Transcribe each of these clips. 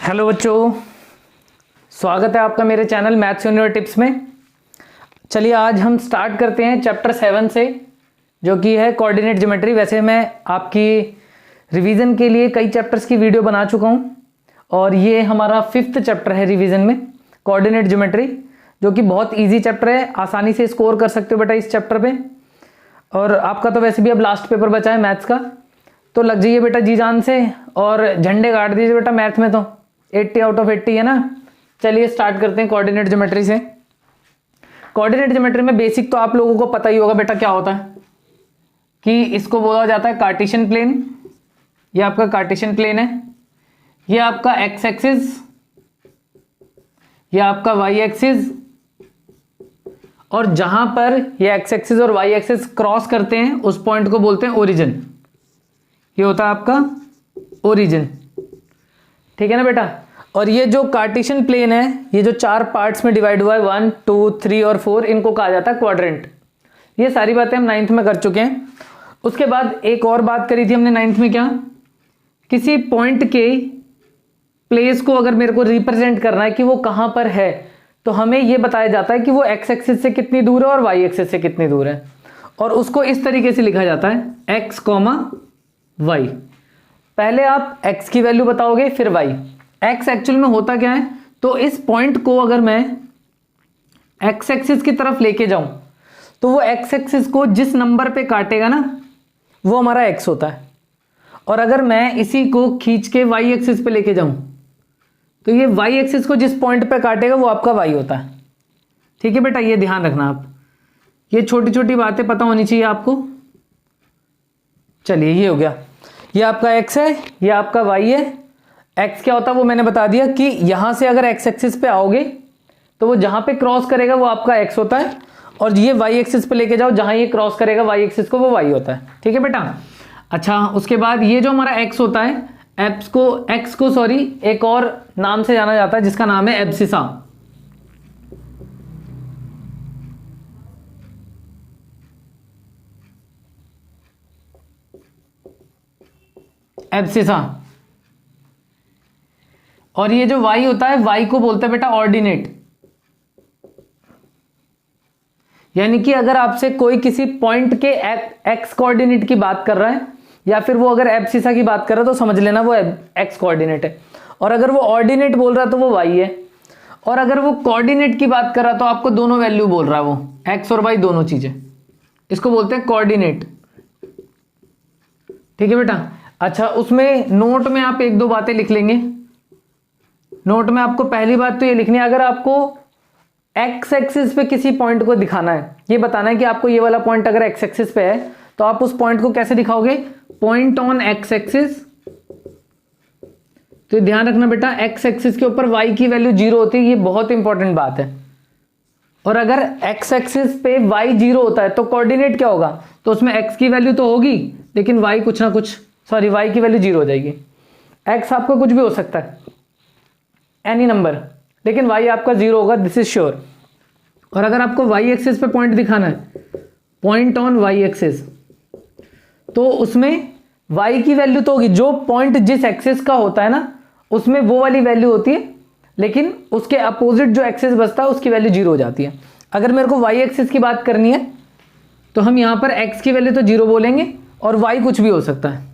Hello बच्चों, स्वागत है आपका मेरे चैनल मैथ्स यूनिवर्स टिप्स में। चलिए आज हम स्टार्ट करते हैं चैप्टर 7 से, जो कि है कोऑर्डिनेट ज्योमेट्री। वैसे मैं आपकी रिवीजन के लिए कई चैप्टर्स की वीडियो बना चुका हूं और ये हमारा 5th चैप्टर है रिवीजन में, कोऑर्डिनेट ज्योमेट्री, जो कि बहुत ईजी चैप्टर है। आसानी से स्कोर कर सकते हो बेटा इस चैप्टर पे। और आपका तो वैसे भी अब लास्ट पेपर बचा है मैथ्स का, तो लग जाइए बेटा जी जान से और झंडे गाड़ दीजिए बेटा। मैथ में तो 80 आउट ऑफ 80 है ना। चलिए स्टार्ट करते हैं कोऑर्डिनेट ज्योमेट्री से। कोऑर्डिनेट ज्योमेट्री में बेसिक तो आप लोगों को पता ही होगा बेटा क्या होता है, कि इसको बोला जाता है कार्टेशियन प्लेन। ये आपका कार्टेशियन प्लेन है, ये आपका एक्स एक्सिस, ये आपका वाई एक्सिस, और जहां पर ये एक्स एक्सिस और वाई एक्सिस क्रॉस करते हैं उस पॉइंट को बोलते हैं ओरिजिन। ये होता है आपका ओरिजिन, ठीक है ना बेटा। और ये जो कार्टेशियन प्लेन है, ये जो 4 पार्ट्स में डिवाइड हुआ है 1, 2, 3 और 4, इनको कहा जाता है क्वाड्रेंट। ये सारी बातें हम 9th में कर चुके हैं। उसके बाद एक और बात करी थी हमने 9th में, क्या, किसी पॉइंट के प्लेस को अगर मेरे को रिप्रेजेंट करना है कि वो कहां पर है, तो हमें ये बताया जाता है कि वो एक्स एक्सिस से कितनी दूर है और वाई एक्सिस से कितनी दूर है। और उसको इस तरीके से लिखा जाता है एक्स कॉमा वाई। पहले आप x की वैल्यू बताओगे, फिर y। x एक्चुअल में होता क्या है, तो इस पॉइंट को अगर मैं x एक्सिस की तरफ लेके जाऊं तो वो x एक्सिस को जिस नंबर पे काटेगा ना, वो हमारा x होता है। और अगर मैं इसी को खींच के y एक्सिस पे लेके जाऊं तो ये y एक्सिस को जिस पॉइंट पे काटेगा वो आपका y होता है। ठीक है बेटा, ये ध्यान रखना आप, ये छोटी छोटी बातें पता होनी चाहिए आपको। चलिए ये हो गया, ये आपका x है, ये आपका y है। x क्या होता है वो मैंने बता दिया, कि यहां से अगर x एक्सिस पे आओगे तो वो जहां पे क्रॉस करेगा वो आपका x होता है, और ये y एक्सिस पे लेके जाओ, जहां ये क्रॉस करेगा y एक्सिस को, वो y होता है। ठीक है बेटा। अच्छा, उसके बाद ये जो हमारा x होता है, x को सॉरी एक और नाम से जाना जाता है जिसका नाम है एब्सिसा। एब्सिसा। और ये जो y होता है, y को बोलते हैं बेटा ऑर्डिनेट। यानी कि अगर आपसे कोई किसी पॉइंट के x कोऑर्डिनेट की बात कर रहा है, या फिर वो अगर एब्सिसा की बात कर रहा है, तो समझ लेना वो x कोऑर्डिनेट है। और अगर वो ऑर्डिनेट बोल रहा है तो वो y है। और अगर वो कोऑर्डिनेट की बात कर रहा है तो आपको दोनों वैल्यू बोल रहा है, वो x और y दोनों चीजें, इसको बोलते हैं कोऑर्डिनेट। ठीक है बेटा। अच्छा, उसमें नोट में आप 1-2 बातें लिख लेंगे। नोट में आपको पहली बात तो ये लिखनी है, अगर आपको एक्स एक्सिस पे किसी पॉइंट को दिखाना है, ये बताना है कि आपको ये वाला पॉइंट अगर एक्स एक्सिस पे है, तो आप उस पॉइंट को कैसे दिखाओगे, पॉइंट ऑन एक्स एक्सिस। तो ध्यान रखना बेटा, एक्स एक्सिस के ऊपर वाई की वैल्यू 0 होती है, ये बहुत इंपॉर्टेंट बात है। और अगर एक्स एक्सिस पे वाई 0 होता है तो कोऑर्डिनेट क्या होगा, तो उसमें एक्स की वैल्यू तो होगी लेकिन वाई कुछ ना कुछ, सॉरी वाई की वैल्यू 0 हो जाएगी। एक्स आपका कुछ भी हो सकता है, एनी नंबर, लेकिन वाई आपका 0 होगा, दिस इज श्योर। और अगर आपको वाई एक्सिस पे पॉइंट दिखाना है, पॉइंट ऑन वाई एक्सिस, तो उसमें वाई की वैल्यू तो होगी, जो पॉइंट जिस एक्सिस का होता है ना उसमें वो वाली वैल्यू होती है, लेकिन उसके अपोजिट जो एक्सिस बचता है उसकी वैल्यू 0 हो जाती है। अगर मेरे को वाई एक्सिस की बात करनी है तो हम यहां पर एक्स की वैल्यू तो 0 बोलेंगे और वाई कुछ भी हो सकता है।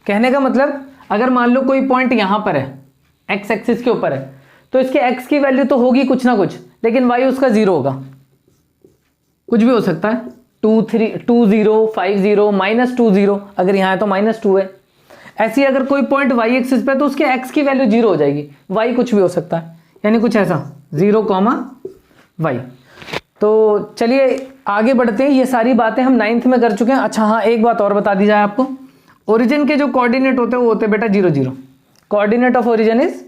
कहने का मतलब, अगर मान लो कोई पॉइंट यहां पर है, एक्स एक्सिस के ऊपर है, तो इसके एक्स की वैल्यू तो होगी कुछ ना कुछ, लेकिन वाई उसका 0 होगा। कुछ भी हो सकता है, 2, 3, 2, 0, 5, 0, -2, 0, अगर यहां है तो -2 है। ऐसी अगर कोई पॉइंट वाई एक्सिस पे है तो उसके एक्स की वैल्यू 0 हो जाएगी, वाई कुछ भी हो सकता है, यानी कुछ ऐसा 0, वाई। तो चलिए आगे बढ़ते हैं, ये सारी बातें हम 9th में कर चुके हैं। अच्छा हाँ, एक बात और बता दी जाए आपको, ओरिजिन के जो कोऑर्डिनेट होते हैं वो होते हैं बेटा 0, 0। Coordinate of origin is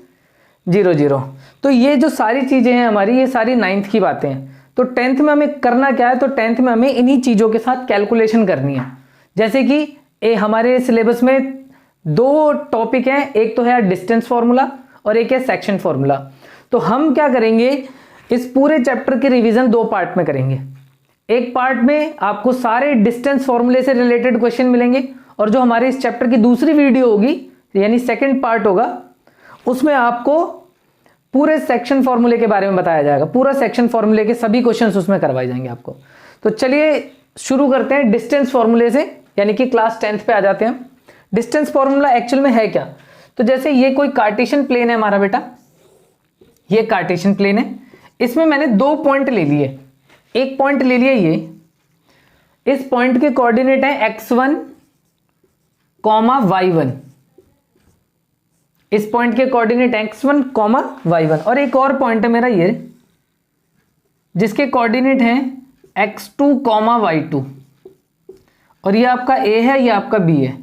0, 0। तो ये जो सारी चीजें हैं हमारी, ये सारी 9th की बातें हैं। तो 10th में हमें करना क्या है, तो 10th में हमें इन्हीं चीजों के साथ कैलकुलेशन करनी है। जैसे कि हमारे सिलेबस में 2 टॉपिक हैं, एक तो है डिस्टेंस फॉर्मूला और एक है सेक्शन फॉर्मूला। तो हम क्या करेंगे, इस पूरे चैप्टर के रिवीजन 2 पार्ट में करेंगे। एक पार्ट में आपको सारे डिस्टेंस फॉर्मूले से रिलेटेड क्वेश्चन मिलेंगे, और जो हमारे इस चैप्टर की दूसरी वीडियो होगी, यानी सेकंड पार्ट होगा, उसमें आपको पूरे सेक्शन फॉर्मूले के बारे में बताया जाएगा, पूरा सेक्शन फॉर्मूले के सभी क्वेश्चंस उसमें करवाए जाएंगे आपको। तो चलिए शुरू करते हैं डिस्टेंस फॉर्मूले से, यानी कि क्लास 10th पे आ जाते हैं। डिस्टेंस फॉर्मूला एक्चुअल में है क्या? तो जैसे ये कोई कार्टेशियन प्लेन है हमारा बेटा, ये कार्टेशियन प्लेन है, इसमें मैंने 2 पॉइंट ले लिए। एक पॉइंट ले लिया ये, इस पॉइंट के कोऑर्डिनेट है x1, y1। इस पॉइंट के कोऑर्डिनेट x1, y1। और एक और पॉइंट है मेरा ये, जिसके कोऑर्डिनेट है x2, y2। और ये आपका a है, ये आपका b है।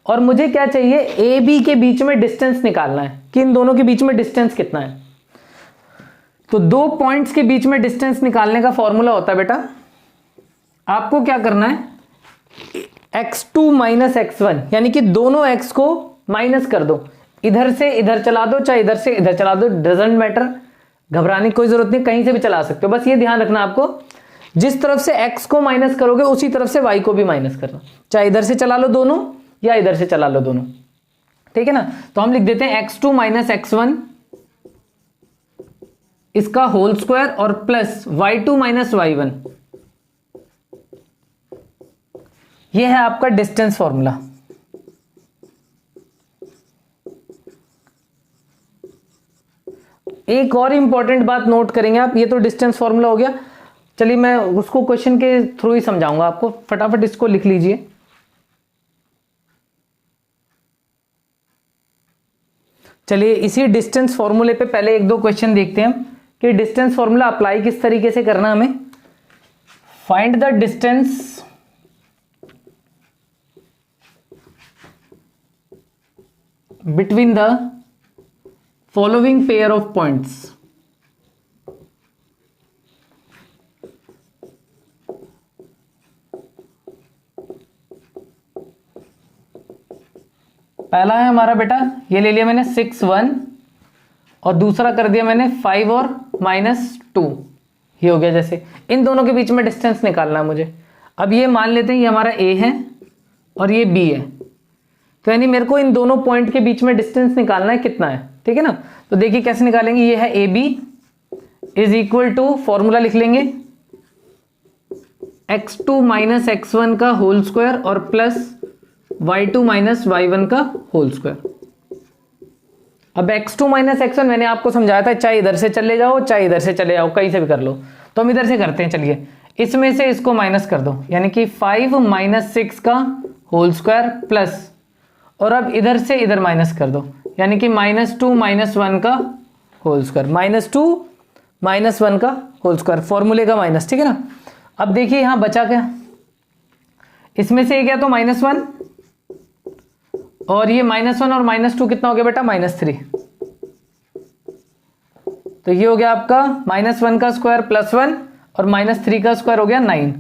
और मुझे क्या चाहिए, ए बी के बीच में डिस्टेंस निकालना है कि इन दोनों के बीच में डिस्टेंस कितना है। तो 2 पॉइंट्स के बीच में डिस्टेंस निकालने का फॉर्मूला होता है बेटा, आपको क्या करना है, x2 माइनस x1, यानी कि दोनों x को माइनस कर दो, इधर से इधर चला दो, चाहे इधर से इधर चला दो, डजंट मैटर, घबराने की कोई जरूरत नहीं, कहीं से भी चला सकते हो। बस ये ध्यान रखना आपको, जिस तरफ से x को माइनस करोगे उसी तरफ से y को भी माइनस करना, चाहे इधर से चला लो दोनों या इधर से चला लो दोनों, ठीक है ना। तो हम लिख देते हैं x2 माइनस x1 इसका होल स्क्वायर और प्लस y2 माइनस y1। यह है आपका डिस्टेंस फॉर्मूला। एक और इंपॉर्टेंट बात नोट करेंगे आप, ये तो डिस्टेंस फॉर्मूला हो गया, चलिए मैं उसको क्वेश्चन के थ्रू ही समझाऊंगा आपको, फटाफट इसको लिख लीजिए। चलिए इसी डिस्टेंस फॉर्मूले पे पहले 1-2 क्वेश्चन देखते हैं कि डिस्टेंस फॉर्मूला अप्लाई किस तरीके से करना हमें। Find the distance between the following pair of points. पहला है हमारा बेटा, ये ले लिया मैंने 6, 1 और दूसरा कर दिया मैंने 5 और -2, ये हो गया। जैसे इन दोनों के बीच में डिस्टेंस निकालना है मुझे। अब ये मान लेते हैं ये हमारा A है और ये B है, तो यानी मेरे को इन दोनों पॉइंट के बीच में डिस्टेंस निकालना है, कितना है, ठीक है ना। तो देखिए कैसे निकालेंगे, ये है AB is equal to, formula लिख लेंगे x2 माइनस x1 का होल स्क्वायर और प्लस y2 माइनस y1 का होल स्क्वायर। अब x2 माइनस x1 मैंने आपको समझाया था, चाहे इधर से चले जाओ चाहे इधर से चले जाओ, कहीं से भी कर लो। तो हम इधर से करते हैं, चलिए इसमें से इसको माइनस कर दो, यानी कि 5 माइनस 6 का होल स्क्वायर प्लस, और अब इधर से इधर माइनस कर दो, यानी कि -2 माइनस 1 का होल स्क्वायर, -2 माइनस 1 का होल स्क्वायर, फॉर्मूले का माइनस, ठीक है ना। अब देखिए यहां बचा क्या, इसमें से गया तो -1 और ये -1 और -2 कितना हो गया बेटा, -3। तो ये हो गया आपका -1 का स्क्वायर प्लस 1 और -3 का स्क्वायर हो गया 9,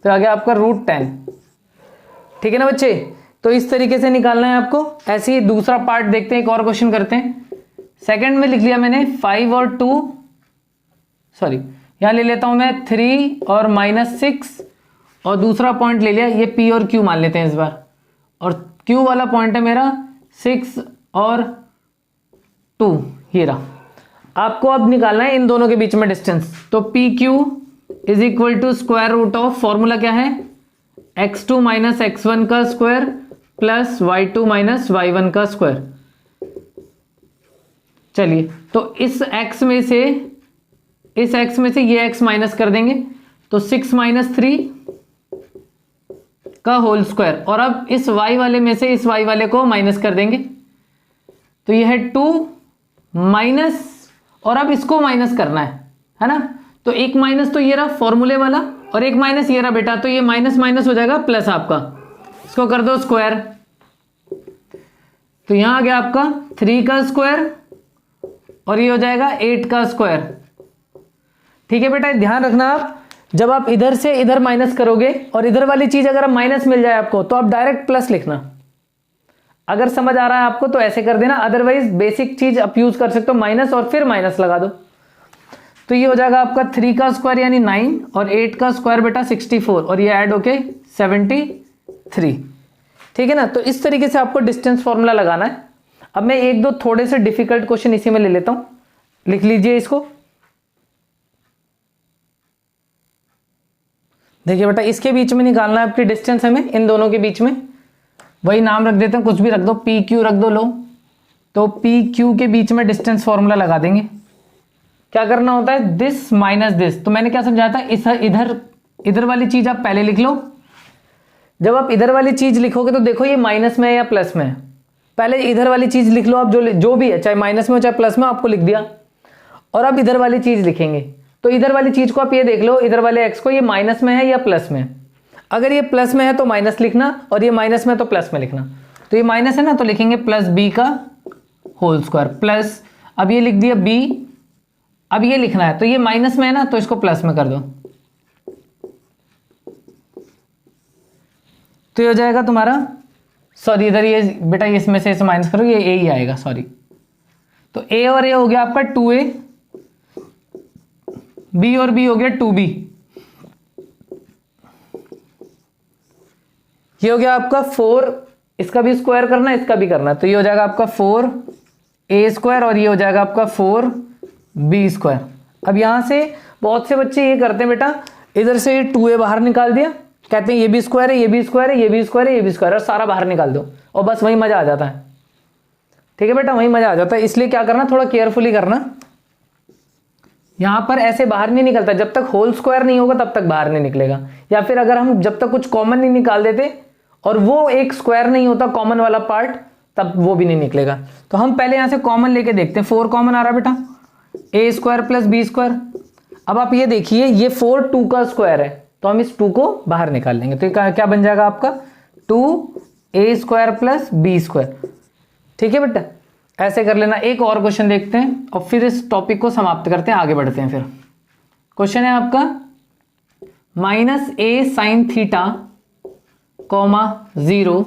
तो आ गया आपका √10, ठीक है ना बच्चे। तो इस तरीके से निकालना है आपको। ऐसे ही दूसरा पार्ट देखते हैं, एक और क्वेश्चन करते हैं। सेकंड में लिख लिया मैंने 5 और 2, सॉरी यहां ले लेता हूं मैं 3 और -6, और दूसरा पॉइंट ले लिया, ये P और Q मान लेते हैं इस बार, और Q वाला पॉइंट है मेरा 6 और 2, ये रहा। आपको अब निकालना है इन दोनों के बीच में डिस्टेंस, तो PQ is equal to square root of, formula क्या है, x2 माइनस x1 का square plus y2 minus y1 का स्क्वायर। चलिए तो इस x में से ये x माइनस कर देंगे, तो 6 माइनस 3 का होल स्क्वायर, और अब इस y वाले में से इस y वाले को माइनस कर देंगे, तो ये है 2 माइनस, और अब इसको माइनस करना है ना। तो एक माइनस तो ये रहा फॉर्मूले वाला, और एक माइनस ये रहा बेटा, तो ये माइनस माइनस हो जाएगा प्लस आपका, इसको कर दो स्क्वायर, तो यहां आ गया आपका 3 का स्क्वायर और ये हो जाएगा 8 का स्क्वायर, ठीक है बेटा। ध्यान रखना आप, जब आप इधर से इधर माइनस करोगे और इधर वाली चीज अगर माइनस मिल जाए आपको, तो आप डायरेक्ट प्लस लिखना। अगर समझ आ रहा है आपको तो ऐसे कर देना, अदरवाइज बेसिक चीज आप यूज कर सकते हो, माइनस और फिर माइनस लगा दो। तो ये हो जाएगा आपका 3 का स्क्वायर यानी 9 और 8 का स्क्वायर बेटा 64, और ये ऐड होके 73, ठीक है ना। तो इस तरीके से आपको डिस्टेंस फॉर्मूला लगाना है। अब मैं एक दो थोड़े से डिफिकल्ट क्वेश्चन इसी में ले लेता हूं, लिख लीजिए इसको। देखिए बेटा, इसके बीच में निकालना है आपकी डिस्टेंस, हमें इन दोनों के बीच में वही नाम रख देते हैं, कुछ भी रख दो, पी क्यू रख दो। लो, तो पी क्यू के बीच में डिस्टेंस फॉर्मूला लगा देंगे। क्या करना होता है, दिस माइनस दिस। तो मैंने क्या समझाया था, इस इधर वाली चीज आप पहले लिख लो। जब आप इधर वाली चीज लिखोगे तो देखो ये माइनस में है या प्लस में है, पहले इधर वाली चीज लिख लो आप, जो भी है, चाहे माइनस में हो चाहे प्लस में, आपको लिख दिया। और अब इधर वाली चीज लिखेंगे, तो इधर वाली चीज को आप ये देख लो, इधर वाले एक्स को, ये माइनस में है या प्लस में है। अगर ये प्लस में है तो माइनस लिखना, और ये माइनस में है तो प्लस में लिखना। तो ये माइनस है ना, तो लिखेंगे प्लस बी का होल स्क्वायर प्लस, अब ये लिख दिया बी। अब ये लिखना है, तो ये माइनस में है ना, तो इसको प्लस में कर दो, तो ये हो जाएगा तुम्हारा, सॉरी इधर ये बेटा इसमें से इसे माइनस करो, ये ए ही आएगा, सॉरी। तो ए और ए हो गया आपका 2a, बी और बी हो गया 2b, ये हो गया आपका 4, इसका भी स्क्वायर करना है, इसका भी करना है, तो ये हो जाएगा आपका 4a स्क्वायर, और ये हो जाएगा आपका 4b स्क्वायर। अब यहां से बहुत से बच्चे ये करते हैं बेटा, इधर से 2a बाहर निकाल दिया, कहते हैं ये भी स्क्वायर है, ये भी स्क्वायर है, ये भी स्क्वायर है, ये भी स्क्वायर है, और सारा बाहर निकाल दो, और बस वही मजा आ जाता है। ठीक है बेटा, वही मजा आ जाता है। इसलिए क्या करना, थोड़ा केयरफुली करना। यहां पर ऐसे बाहर नहीं निकलता, जब तक होल स्क्वायर नहीं होगा तब तक बाहर नहीं निकलेगा, या फिर अगर हम जब तक कुछ कॉमन नहीं निकाल देते और वो एक स्क्वायर नहीं होता कॉमन वाला पार्ट, तब वो भी नहीं निकलेगा। तो हम पहले यहां से कॉमन लेके देखते हैं। 4 कॉमन आ रहा बेटा, ए स्क्वायर प्लस बी स्क्वायर। अब आप ये देखिए, ये 4 2 का स्क्वायर है, तो हम इस 2 को बाहर निकाल लेंगे, तो क्या बन जाएगा आपका 2a square plus B square. ठीक है बेटा, ऐसे कर लेना। एक और क्वेश्चन देखते हैं और फिर इस टॉपिक को समाप्त करते हैं, आगे बढ़ते हैं। फिर क्वेश्चन है आपका -a साइन थीटा कॉमा 0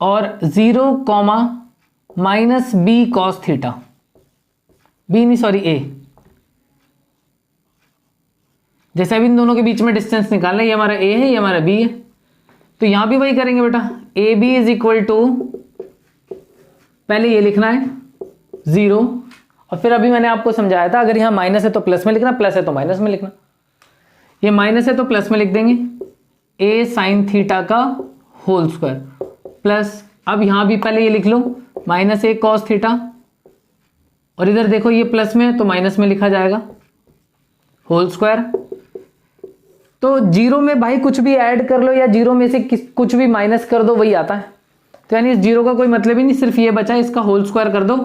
और 0 comma -b cos theta, B नहीं सॉरी a। जैसे अभी इन दोनों के बीच में डिस्टेंस निकालना है, ये हमारा a है, ये हमारा b है, तो यहां भी वही करेंगे बेटा। A B is equal to, पहले ये लिखना है 0, और फिर अभी मैंने आपको समझाया था, अगर यहां माइनस है तो प्लस में लिखना, प्लस है तो माइनस में लिखना। ये माइनस है तो प्लस में लिख देंगे, a साइन थीटा का होल स्क्वायर प्लस, अब यहां भी पहले ये लिख लो -a कॉस थीटा, और इधर देखो ये प्लस में है तो माइनस में लिखा जाएगा होल स्क्वायर। तो 0 में भाई कुछ भी ऐड कर लो या 0 में से कुछ भी माइनस कर दो, वही आता है। तो यानी इस 0 का कोई मतलब ही नहीं, सिर्फ ये बचा, इसका होल स्क्वायर कर दो,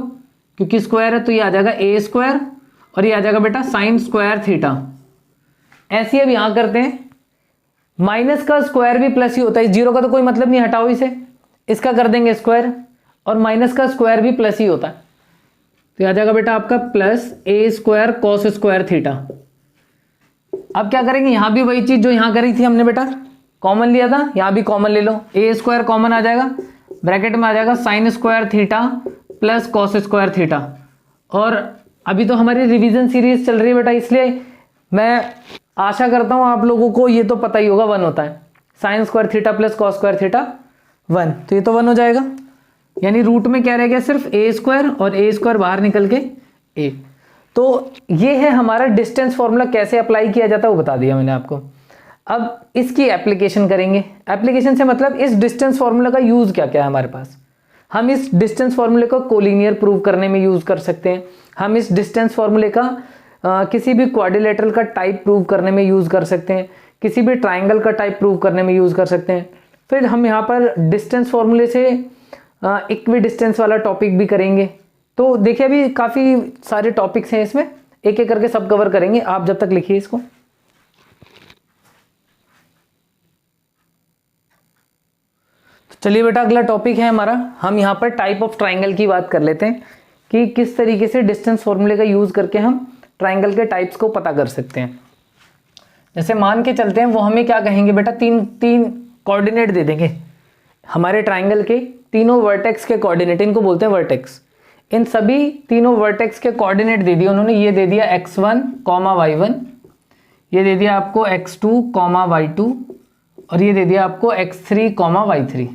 क्योंकि स्क्वायर है तो ये आ जाएगा a स्क्वायर, और ये आ जाएगा बेटा साइन स्क्वायर थीटा। ऐसे अब यहां करते हैं, माइनस का स्क्वायर भी प्लस ही होता है, इस 0 का तो कोई मतलब नहीं, हटाओ इसे, इसका कर देंगे स्क्वायर, और माइनस का स्क्वायर भी प्लस ही होता है, तो आ जाएगा बेटा आपका plus a square cos square theta. अब क्या करेंगे, यहां भी वही चीज जो यहां करी थी हमने बेटा, कॉमन लिया था, यहां भी कॉमन ले लो, a स्क्वायर कॉमन आ जाएगा, ब्रैकेट में आ जाएगा sine square theta plus cos square theta. और अभी तो हमारी रिवीजन सीरीज चल रही है बेटा, इसलिए मैं आशा करता हूं आप लोगों को ये तो पता ही होगा, 1 होता है, sine square theta plus cos square theta 1, तो ये तो 1 हो जाएगा। यानी रूट में क्या रह गया, सिर्फ a स्क्वायर, और a स्क्वायर बाहर निकल के a। तो ये है हमारा डिस्टेंस फॉर्मूला, कैसे अप्लाई किया जाता है वो बता दिया मैंने आपको। अब इसकी एप्लीकेशन करेंगे। एप्लीकेशन से मतलब इस डिस्टेंस फॉर्मूला का यूज क्या क्या है हमारे पास। हम इस डिस्टेंस फॉर्मूले को कोलिनियर प्रूव करने में यूज कर सकते हैं, हम इस डिस्टेंस फॉर्मूले का किसी भी क्वाड्रिलेटरल का टाइप प्रूव करने में यूज कर सकते हैं, किसी भी ट्राइंगल का टाइप प्रूव करने में यूज कर सकते हैं। फिर हम यहाँ पर डिस्टेंस फॉर्मूले से इक्वी डिस्टेंस वाला टॉपिक भी करेंगे। तो देखिए अभी काफी सारे टॉपिक्स हैं इसमें, एक एक करके सब कवर करेंगे, आप जब तक लिखिए इसको। तो चलिए बेटा, अगला टॉपिक है हमारा, हम यहाँ पर टाइप ऑफ ट्राइंगल की बात कर लेते हैं कि किस तरीके से डिस्टेंस फॉर्मूले का यूज करके हम ट्राइंगल के टाइप्स को पता कर सकते हैं। जैसे मान के चलते हैं, वो हमें क्या कहेंगे बेटा, तीन कोऑर्डिनेट दे देंगे हमारे ट्राइंगल के, तीनों वर्टेक्स के कोऑर्डिनेट, इनको बोलते हैं वर्टेक्स। इन सभी तीनों वर्टेक्स के कोऑर्डिनेट दे दिए उन्होंने, ये दे दिया x1, y1, ये दे दिया आपको x2, y2, और ये दे दिया आपको x3, y3,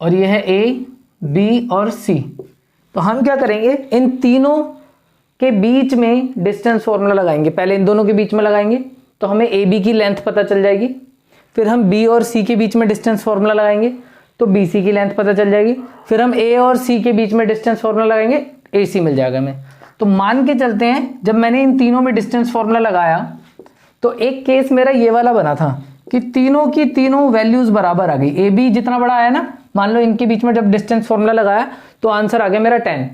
और ये है a, बी और सी। तो हम क्या करेंगे, इन तीनों के बीच में डिस्टेंस फॉर्मूला लगाएंगे। पहले इन दोनों के बीच में लगाएंगे तो हमें ए बी की लेंथ पता चल जाएगी। फिर हम बी और सी के बीच में डिस्टेंस फॉर्मूला लगाएंगे तो बी सी की लेंथ पता चल जाएगी। फिर हम ए और सी के बीच में डिस्टेंस फॉर्मूला लगाएंगे, ए सी मिल जाएगा हमें। तो मान के चलते हैं जब मैंने इन तीनों में डिस्टेंस फॉर्मूला लगाया तो एक केस मेरा ये वाला बना था कि तीनों की तीनों वैल्यूज बराबर आ गई। ए बी जितना बड़ा आया ना, मान लो इनके बीच में जब डिस्टेंस फॉर्मूला लगाया तो आंसर आ गया मेरा 10।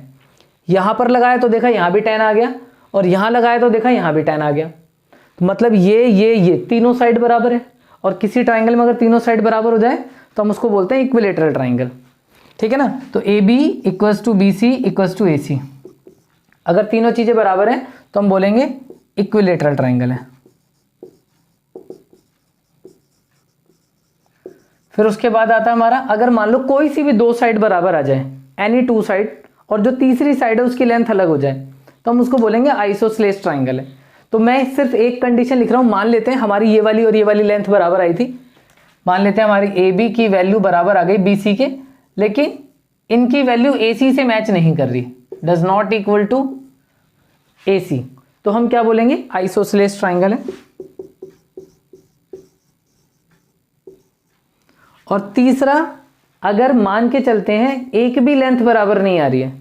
यहां पर लगाया तो देखा यहां भी 10 आ गया, और यहां लगाया तो देखा यहां भी 10 आ गया। तो मतलब ये तीनों साइड बराबर है, और किसी ट्राइंगल में अगर तीनों साइड बराबर हो जाए तो हम उसको बोलते हैं इक्विलेटरल ट्राइंगल। ठीक है ना। तो A B equals to B C equals to A C, अगर तीनों चीजें बराबर हैं तो हम बोलेंगे इक्विलेटरल ट्राइंगल है। फिर उसके बाद आता है हमारा, अगर मान लो कोई सी भी दो साइड बराबर आ जाए, एनी टू साइड, और जो तीसरी साइड है उसकी लेंथ अलग हो जाए तो हम उसको बोलेंगे आइसोसेलेस ट्राइंगल है। तो मैं सिर्फ एक कंडीशन लिख रहा हूं, मान लेते हैं हमारी ये वाली और ये वाली लेंथ बराबर आई थी। मान लेते हैं हमारी ए बी की वैल्यू बराबर आ गई बी सी के, लेकिन इनकी वैल्यू ए सी से मैच नहीं कर रही, does not equal to A सी। तो हम क्या बोलेंगे, आइसोसेलेस ट्राइंगल है। और तीसरा, अगर मान के चलते हैं एक भी लेंथ बराबर नहीं आ रही है,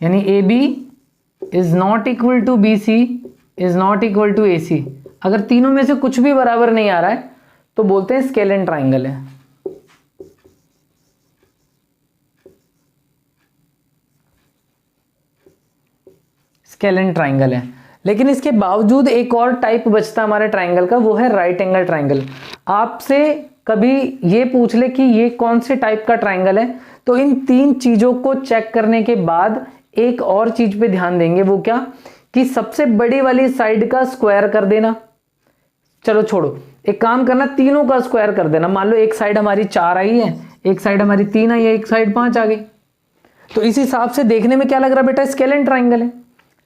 यानी A B is not equal to B C is not equal to A C, अगर तीनों में से कुछ भी बराबर नहीं आ रहा है तो बोलते हैं स्केलेन ट्राइंगल है। स्केलेन ट्राइंगल है। लेकिन इसके बावजूद एक और टाइप बचता हमारे ट्राइंगल का, वो है राइट एंगल ट्राइंगल। आपसे कभी ये पूछ ले कि ये कौन से टाइप का ट्राइंगल है, तो इन तीन चीजों को चेक करने के बाद एक और चीज पे ध्यान देंगे, वो क्या, कि सबसे बड़ी वाली साइड का स्क्वायर कर देना। चलो छोड़ो, एक काम करना, तीनों का स्क्वायर कर देना। मान लो एक साइड हमारी 4 आई है, एक साइड हमारी 3 आई है, एक साइड 5 आ गई, तो इस हिसाब से देखने में क्या लग रहा है बेटा, स्केलेन ट्राइंगल है।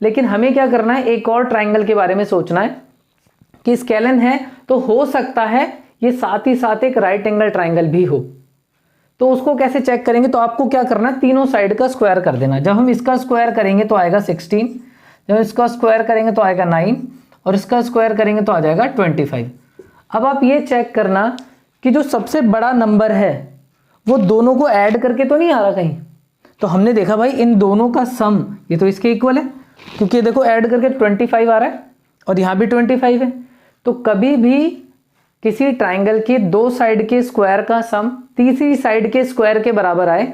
लेकिन हमें क्या करना है, एक और ट्राइंगल के बारे में सोचना है कि स्केलेन है तो हो सकता है ये साथ ही साथ एक राइट एंगल ट्राइंगल भी हो। तो उसको कैसे चेक करेंगे, तो आपको क्या करना है, तीनों साइड का स्क्वायर कर देना। जब हम इसका स्क्वायर करेंगे तो आएगा 16, जब इसका स्क्वायर करेंगे तो आएगा 9, और इसका स्क्वायर करेंगे तो आ जाएगा 25। अब आप ये चेक करना कि जो सबसे बड़ा नंबर है वो दोनों को ऐड करके तो नहीं आ रहा कहीं। तो हमने देखा भाई इन दोनों का सम ये तो इसके इक्वल है, क्योंकि देखो ऐड करके 25 आ रहा है और यहां भी 25 है। तो कभी भी किसी ट्राइंगल के दो साइड के स्क्वायर का सम तीसरी साइड के स्क्वायर के बराबर आए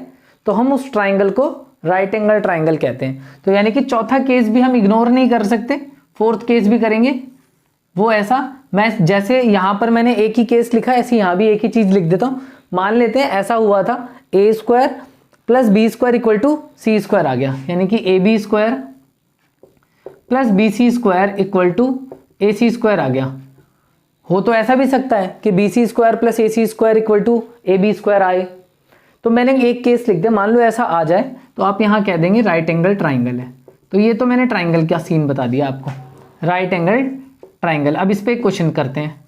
तो हम उस ट्राइंगल को राइट एंगल ट्राइंगल कहते हैं। तो यानी कि चौथा केस भी हम इग्नोर नहीं कर सकते, फोर्थ केस भी करेंगे। वो ऐसा, मैं जैसे यहां पर मैंने एक ही केस लिखा, ऐसे यहां भी एक ही चीज लिख देता हूं। मान लेते हैं ऐसा हुआ था, A square plus B square equal to C square आ गया, यानी कि A B square plus B C square equal to A C square आ गया। हो तो ऐसा भी सकता है कि B C square plus A C square equal to A B square आए। तो मैंने एक केस लिख दिया, मान लो ऐसा आ जाए तो आप यहां कह देंगे राइट एंगल ट्राइंगल है। तो ये तो मैंने ट्राइंगल का सीन बता दिया आपको, राइट एंगल ट्राइंगल। अब इस पे एक क्वेश्चन करते हैं,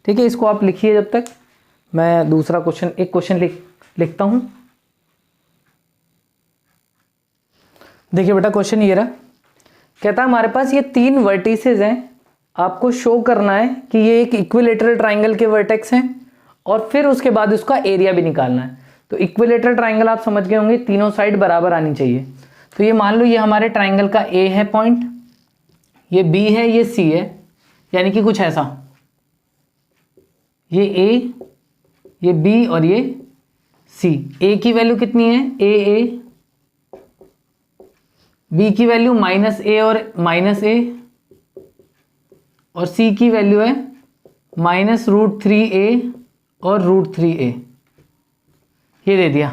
ठीक है। इसको आप लिखिए जब तक मैं दूसरा क्वेश्चन, एक क्वेश्चन लिखता हूं। देखिए बेटा क्वेश्चन ये रहा, कहता है हमारे पास ये 3 वर्टिसेस हैं, आपको शो करना है कि ये एक इक्विलेटरल ट्राइंगल के वर्टेक्स हैं और फिर उसके बाद उसका एरिया भी निकालना है। तो इक्विलेटरल ट्राइंगल आप समझ गए होंगे, तीनों साइड बराबर आनी चाहिए। तो ये मान लो ये हमारे ट्राइंगल का ए है पॉइंट, ये बी है, ये सी है, यानी कि कुछ ऐसा, ये ए, ये बी और ये सी। ए की वैल्यू कितनी है, ए, बी की वैल्यू माइनस ए और माइनस ए, और सी की वैल्यू है माइनस √3a और √3a। ये दे दिया।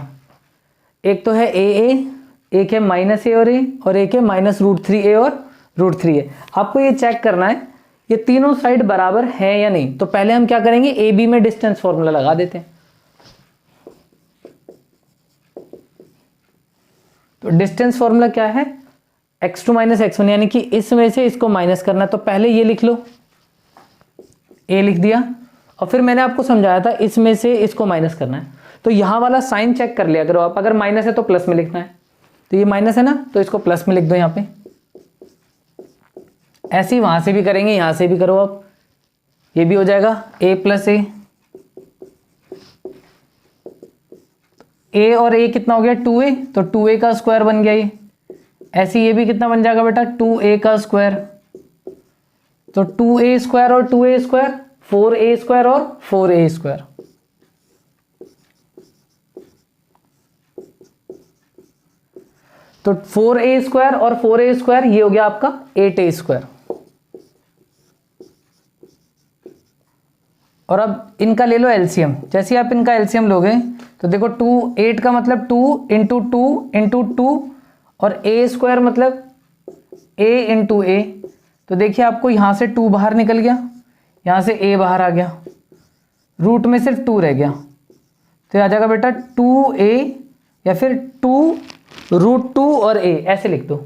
एक तो है ए, एक है माइनस ए और एक है माइनस √3a और √3a। आपको ये चेक करना है ये तीनों साइड बराबर है या नहीं। तो पहले हम क्या करेंगे, ए बी में डिस्टेंस फॉर्मूला लगा देते हैं। तो डिस्टेंस फॉर्मूला क्या है, x2 माइनस x1, यानी कि इसमें से इसको माइनस करना है। तो पहले ये लिख लो, a लिख दिया, और फिर मैंने आपको समझाया था इसमें से इसको माइनस करना है। तो यहाँ वाला साइन चेक कर लिया करो आप, अगर माइनस है तो प्लस में लिखना है, तो ये माइनस है ना, तो इसको प्लस में लिख दो यहाँ पे। ऐसे ही वहां से भी करेंगे, यहां से भी करो आप, ये भी हो जाएगा a प्लस ए और a कितना हो गया 2a, तो 2a का स्क्वायर बन गया ये। ऐसे ये भी कितना बन जाएगा बेटा 2a का स्क्वायर, तो 2a स्क्वायर और 2a स्क्वायर 4a स्क्वायर और 4a स्क्वायर। तो 4a स्क्वायर और 4a स्क्वायर ये हो गया आपका 8a स्क्वायर। और अब इनका ले लो एलसीएम। जैसे आप इनका एलसीएम लोगे तो देखो 8 का मतलब 2 इंटू 2 इंटू 2 और a स्क्वायर मतलब a इंटू ए। तो देखिए आपको यहां से 2 बाहर निकल गया, यहां से a बाहर आ गया, रूट में सिर्फ 2 रह गया, तो आ जाएगा बेटा 2a या फिर 2√2 और a, ऐसे लिख दो।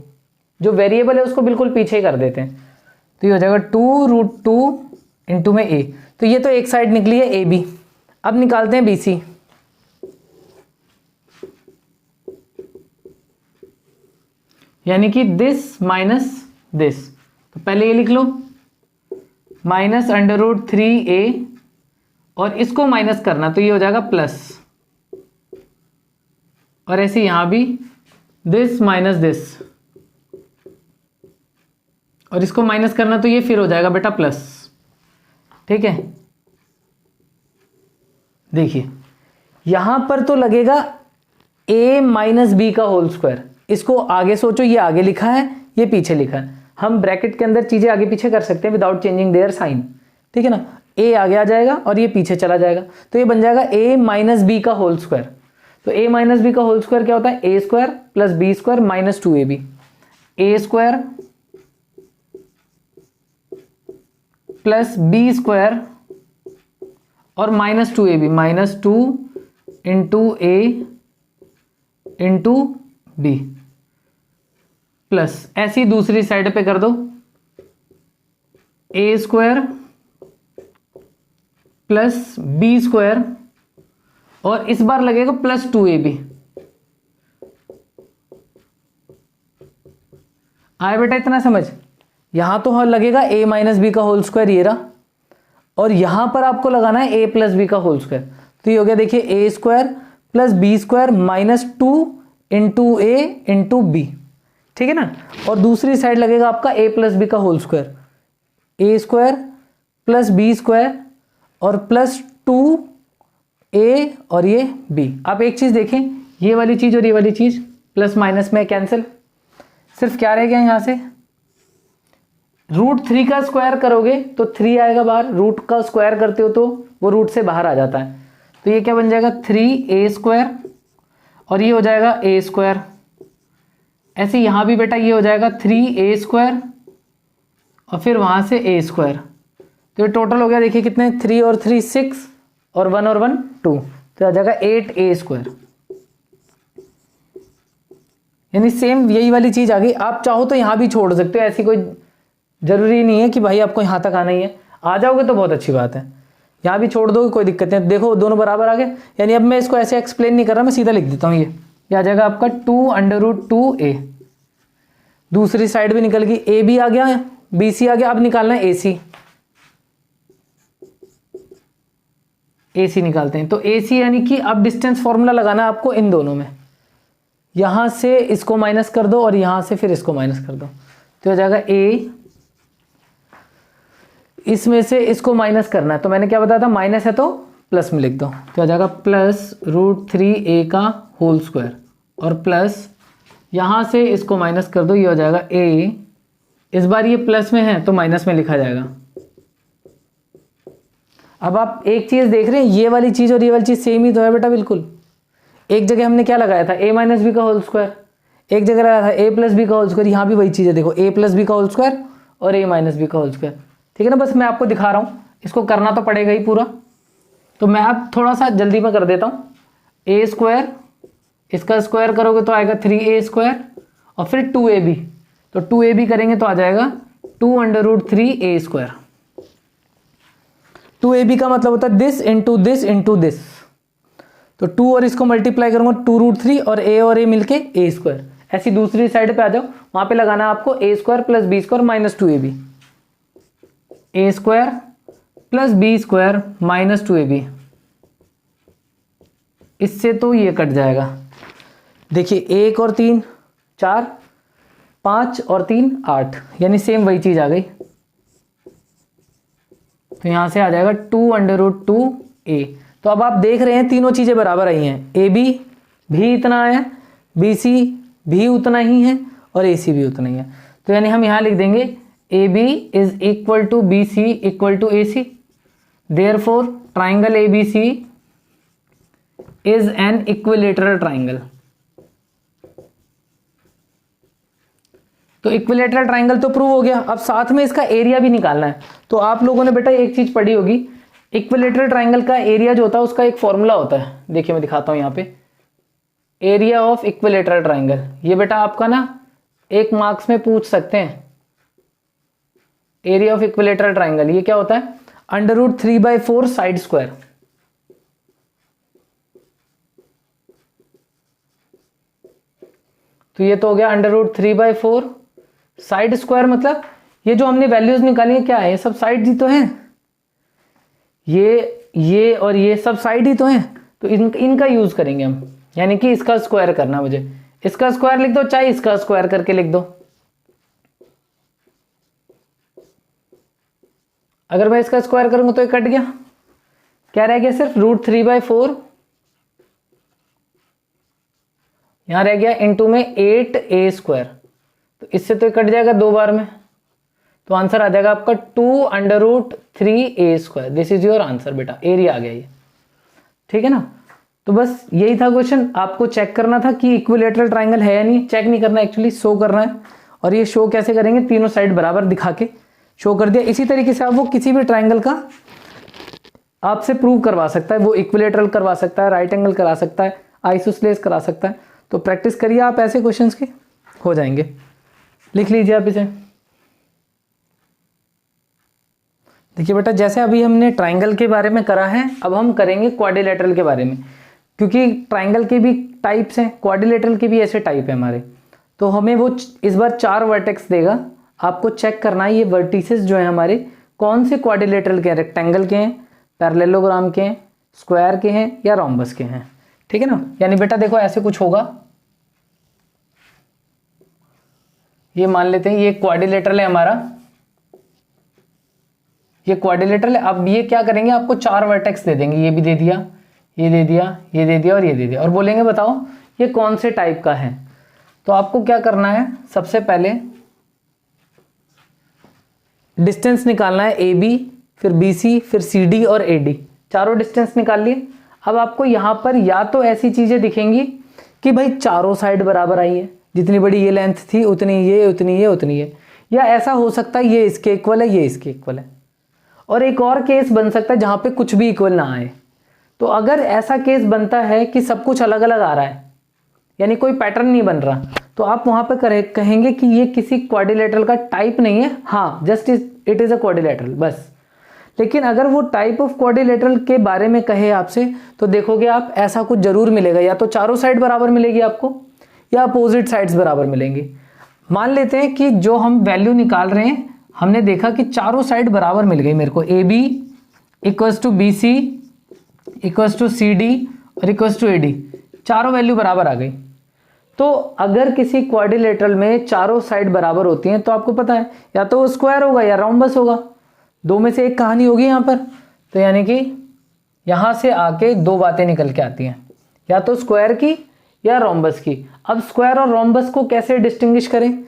जो वेरिएबल है उसको बिल्कुल पीछे कर देते हैं, तो ये हो जाएगा 2√2 इंटू में a। तो ये तो एक साइड निकली है ए बी। अब निकालते हैं BC। यानी कि दिस माइनस दिस, तो पहले ये लिख लो माइनस √3a और इसको माइनस करना तो ये हो जाएगा प्लस, और ऐसे यहां भी दिस माइनस दिस और इसको माइनस करना तो ये फिर हो जाएगा बेटा प्लस। ठीक है, देखिए यहां पर तो लगेगा a माइनस बी का होल स्क्वायर। इसको आगे सोचो, ये आगे लिखा है ये पीछे लिखा है, हम ब्रैकेट के अंदर चीजें आगे पीछे कर सकते हैं विदाउट चेंजिंग देयर साइन। ठीक है ना, a आगे आ जाएगा और ये पीछे चला जाएगा, तो ये बन जाएगा a माइनस बी का होल स्क्वायर। तो a माइनस बी का होल स्क्वायर क्या होता है, a square plus B square minus 2ab, a square plus B square और minus 2ab, minus 2 into a into B plus, ऐसी दूसरी साइड पे कर दो a square plus B square और इस बार लगेगा प्लस 2ab। आया बेटा इतना समझ? यहां तो लगेगा a माइनस बी का होल स्क्वायर ये रहा, और यहां पर आपको लगाना है a प्लस बी का होल स्क्वायर। तो ये हो गया देखिए a square plus B square minus 2 into A into B. ठीक है ना, और दूसरी साइड लगेगा आपका a प्लस बी का whole square, a square plus B square और प्लस 2a और ये b। आप एक चीज देखें, ये वाली चीज और ये वाली चीज प्लस माइनस में कैंसिल, सिर्फ क्या रह गया यहां से √3 का स्क्वायर करोगे तो 3 आएगा बाहर, रूट का स्क्वायर करते हो तो वो रूट से बाहर आ जाता है, तो ये क्या बन जाएगा 3a स्क्वायर और ये हो जाएगा a स्क्वायर। ऐसे यहां भी बेटा ये हो जाएगा 3a स्क्वायर और फिर वहां से a स्क्वायर, तो ये टोटल हो गया देखिए कितने 3 और 3 6 और 1 और 1 2, तो आ जाएगा 8a स्क्वायर। यानी सेम यही वाली चीज आ गई। आप चाहो तो यहां भी छोड़ सकते हो, ऐसी कोई जरूरी नहीं है कि भाई आपको यहां तक आना ही है, आ जाओगे तो बहुत अच्छी बात है, यहां भी छोड़ दोगे कोई दिक्कत नहीं। देखो दोनों बराबर आ गए, यानी अब मैं इसको ऐसे एक्सप्लेन नहीं कर रहा, मैं सीधा लिख देता हूं। ये आ जाएगा आपका 2√2a, दूसरी साइड भी निकल गई, a भी आ गया bc आ गया। अब निकालना है ac, ac निकालते हैं। तो ac यानी कि अब डिस्टेंस फॉर्मूला लगाना है आपको इन दोनों में, यहां से इसको माइनस कर दो और यहां से फिर इसको माइनस कर दो, तो हो जाएगा a, इसमें से इसको माइनस करना है, तो मैंने क्या बताया था माइनस है तो प्लस में लिख दो, तो आ जाएगा प्लस √3a का होल स्क्वायर और प्लस यहां से इसको माइनस कर दो, ये हो जाएगा a। इस बार ये प्लस में है तो माइनस में लिखा जाएगा। अब आप एक चीज देख रहे हैं, ये वाली चीज और ये वाली चीज सेम ही तो है बेटा बिल्कुल। एक जगह हमने क्या लगाया था a माइनस बी का होल स्क्वायर, एक जगह लगाया था a प्लस बी का होल स्क्वायर, यहाँ भी वही चीज है देखो a प्लस बी का होल स्क्वायर और a माइनस बी का होल स्क्वायर। ठीक है ना, बस मैं आपको दिखा रहा हूं, इसको करना तो पड़ेगा ही पूरा, तो मैं अब थोड़ा सा जल्दी में कर देता हूं। a स्क्वायर इसका स्क्वायर करोगे तो आएगा 3a स्क्वायर और फिर 2ab, तो 2ab करेंगे तो आ जाएगा 2√3a स्क्वायर। 2ab का मतलब होता है this into this into this, तो 2 और इसको मल्टीप्लाई करूंगा 2√3 और ए मिलके ए स्क्वायर। ऐसी दूसरी साइड पे आ जाओ, वहां पे लगाना है आपको A square plus B square minus 2ab, A square plus B square minus 2ab। इससे तो ये कट जाएगा, देखिए 1 और 3 4, 5 और 3 8, यानी सेम वही चीज आ गई। तो यहां से आ जाएगा 2√2a। तो अब आप देख रहे हैं तीनों चीजें बराबर आई हैं, ए बी भी इतना है, बी सी भी उतना ही है और ए सी भी उतना ही है। तो यानी हम यहां लिख देंगे A B is equal to B C equal to A C, therefore triangle A B C is an equilateral triangle. तो इक्विलेटरल ट्राइंगल तो प्रूव हो गया, अब साथ में इसका एरिया भी निकालना है। तो आप लोगों ने बेटा एक चीज पढ़ी होगी, इक्विलेटरल ट्राइंगल का एरिया जो होता है उसका एक फॉर्मूला होता है। देखिए मैं दिखाता हूं यहाँ पे, एरिया ऑफ इक्विलेटरल ट्राइंगल। ये बेटा आपका ना 1 मार्क्स में पूछ सकते हैं। एरिया ऑफ इक्विलेटरल ट्राइंगल ये क्या होता है, √3/4 साइड स्क्वायर। तो ये तो हो गया √3/4 साइड स्क्वायर, मतलब ये जो हमने वैल्यूज निकाली है क्या है, ये सब साइड ही तो हैं, ये और ये सब साइड ही तो हैं। तो इनका यूज करेंगे हम, यानी कि इसका स्क्वायर करना, मुझे इसका स्क्वायर लिख दो चाहे इसका स्क्वायर करके लिख दो। अगर मैं इसका स्क्वायर करूंगा तो ये कट गया, क्या रह गया सिर्फ √3/4, यहां रह गया इनटू में 8a²। तो इससे तो ये कट जाएगा 2 बार में, तो आंसर आ जाएगा आपका 2√3a²। This is your answer बेटा, एरिया आ गया ये, ठीक है ना। तो बस यही था क्वेश्चन, आपको चेक करना था कि इक्विलेटरल ट्राइंगल है या नहीं, चेक नहीं करना एक्चुअली, शो करना है। और ये शो कैसे करेंगे, तीनों साइड बराबर दिखा के शो कर दिया। इसी तरीके से आप वो किसी भी ट्राइंगल का आपसे प्रूव करवा सकता है, वो इक्विलेटरल करवा सकता है, राइट एंगल करा सकता है, आइसोस्लेस करा सकता है। तो प्रैक्टिस करिए आप, ऐसे क्वेश्चंस के हो जाएंगे। लिख लीजिए आप इसे। देखिए बेटा, जैसे अभी हमने ट्राइंगल के बारे में करा है, अब हम करेंगे क्वाड्रिलेटरल के बारे में, क्योंकि ट्राइंगल के भी टाइप्स हैं, क्वाड्रिलेटरल के भी ऐसे टाइप है हमारे। तो हमें वो इस बार 4 वर्टेक्स देगा, आपको चेक करना है ये वर्टिसेस जो है हमारे कौन से क्वाड्रिलेटरल के हैं, रेक्टेंगल के हैं, पैरेललोग्राम के हैं, स्क्वायर के हैं या रोम्बस के हैं, ठीक है ना। यानी बेटा देखो ऐसे कुछ होगा, ये मान लेते हैं ये क्वाड्रिलेटरल है हमारा, ये क्वाड्रिलेटरल है। अब ये क्या करेंगे, आपको 4 वर्टेक्स दे देंगे, ये भी दे दिया, ये दे दिया, ये दे दिया और ये दे दिया, और बोलेंगे बताओ ये कौन से टाइप का है। तो आपको क्या करना है, सबसे पहले डिस्टेंस निकालना है, ए बी फिर बी सी फिर सी डी और ए डी, चारों डिस्टेंस निकाल लिए। अब आपको यहां पर या तो ऐसी चीजें दिखेंगी कि भाई चारों साइड बराबर आई है, जितनी बड़ी ये लेंथ थी उतनी ये उतनी ये उतनी ये, या ऐसा हो सकता है ये इसके इक्वल है ये इसके इक्वल है, और एक और केस बन सकता है जहां पे कुछ भी इक्वल ना आए। तो अगर ऐसा केस बनता है कि सब कुछ अलग अलग आ रहा है, यानी कोई पैटर्न नहीं बन रहा, तो आप वहां पर कहेंगे कि ये किसी क्वाड्रिलेटरल का टाइप नहीं है, हाँ just it is a quadrilateral बस। लेकिन अगर वो टाइप ऑफ क्वाड्रिलेटरल के बारे में कहे आपसे, तो देखोगे आप ऐसा कुछ जरूर मिलेगा, या तो चारों साइड बराबर मिलेगी आपको या अपोजिट साइड्स बराबर मिलेंगी। मान लेते हैं कि जो हम वैल्यू निकाल रहे हैं, हमने देखा कि चारों साइड बराबर मिल गई मेरे को, A B equals to B C equals to C D और इक्वल्स टू ए डी, चारों वैल्यू बराबर आ गई। तो अगर किसी क्वाड्रिलेटरल में चारों साइड बराबर होती हैं, तो आपको पता है या तो वो स्क्वायर होगा या रोम्बस होगा, दो में से एक कहानी होगी यहाँ पर। तो यानी कि यहाँ से आके 2 बातें निकल के आती हैं, या तो स्क्वायर की या रोम्बस की। अब स्क्वायर और रोम्बस को कैसे डिस्टिंग्विश करें,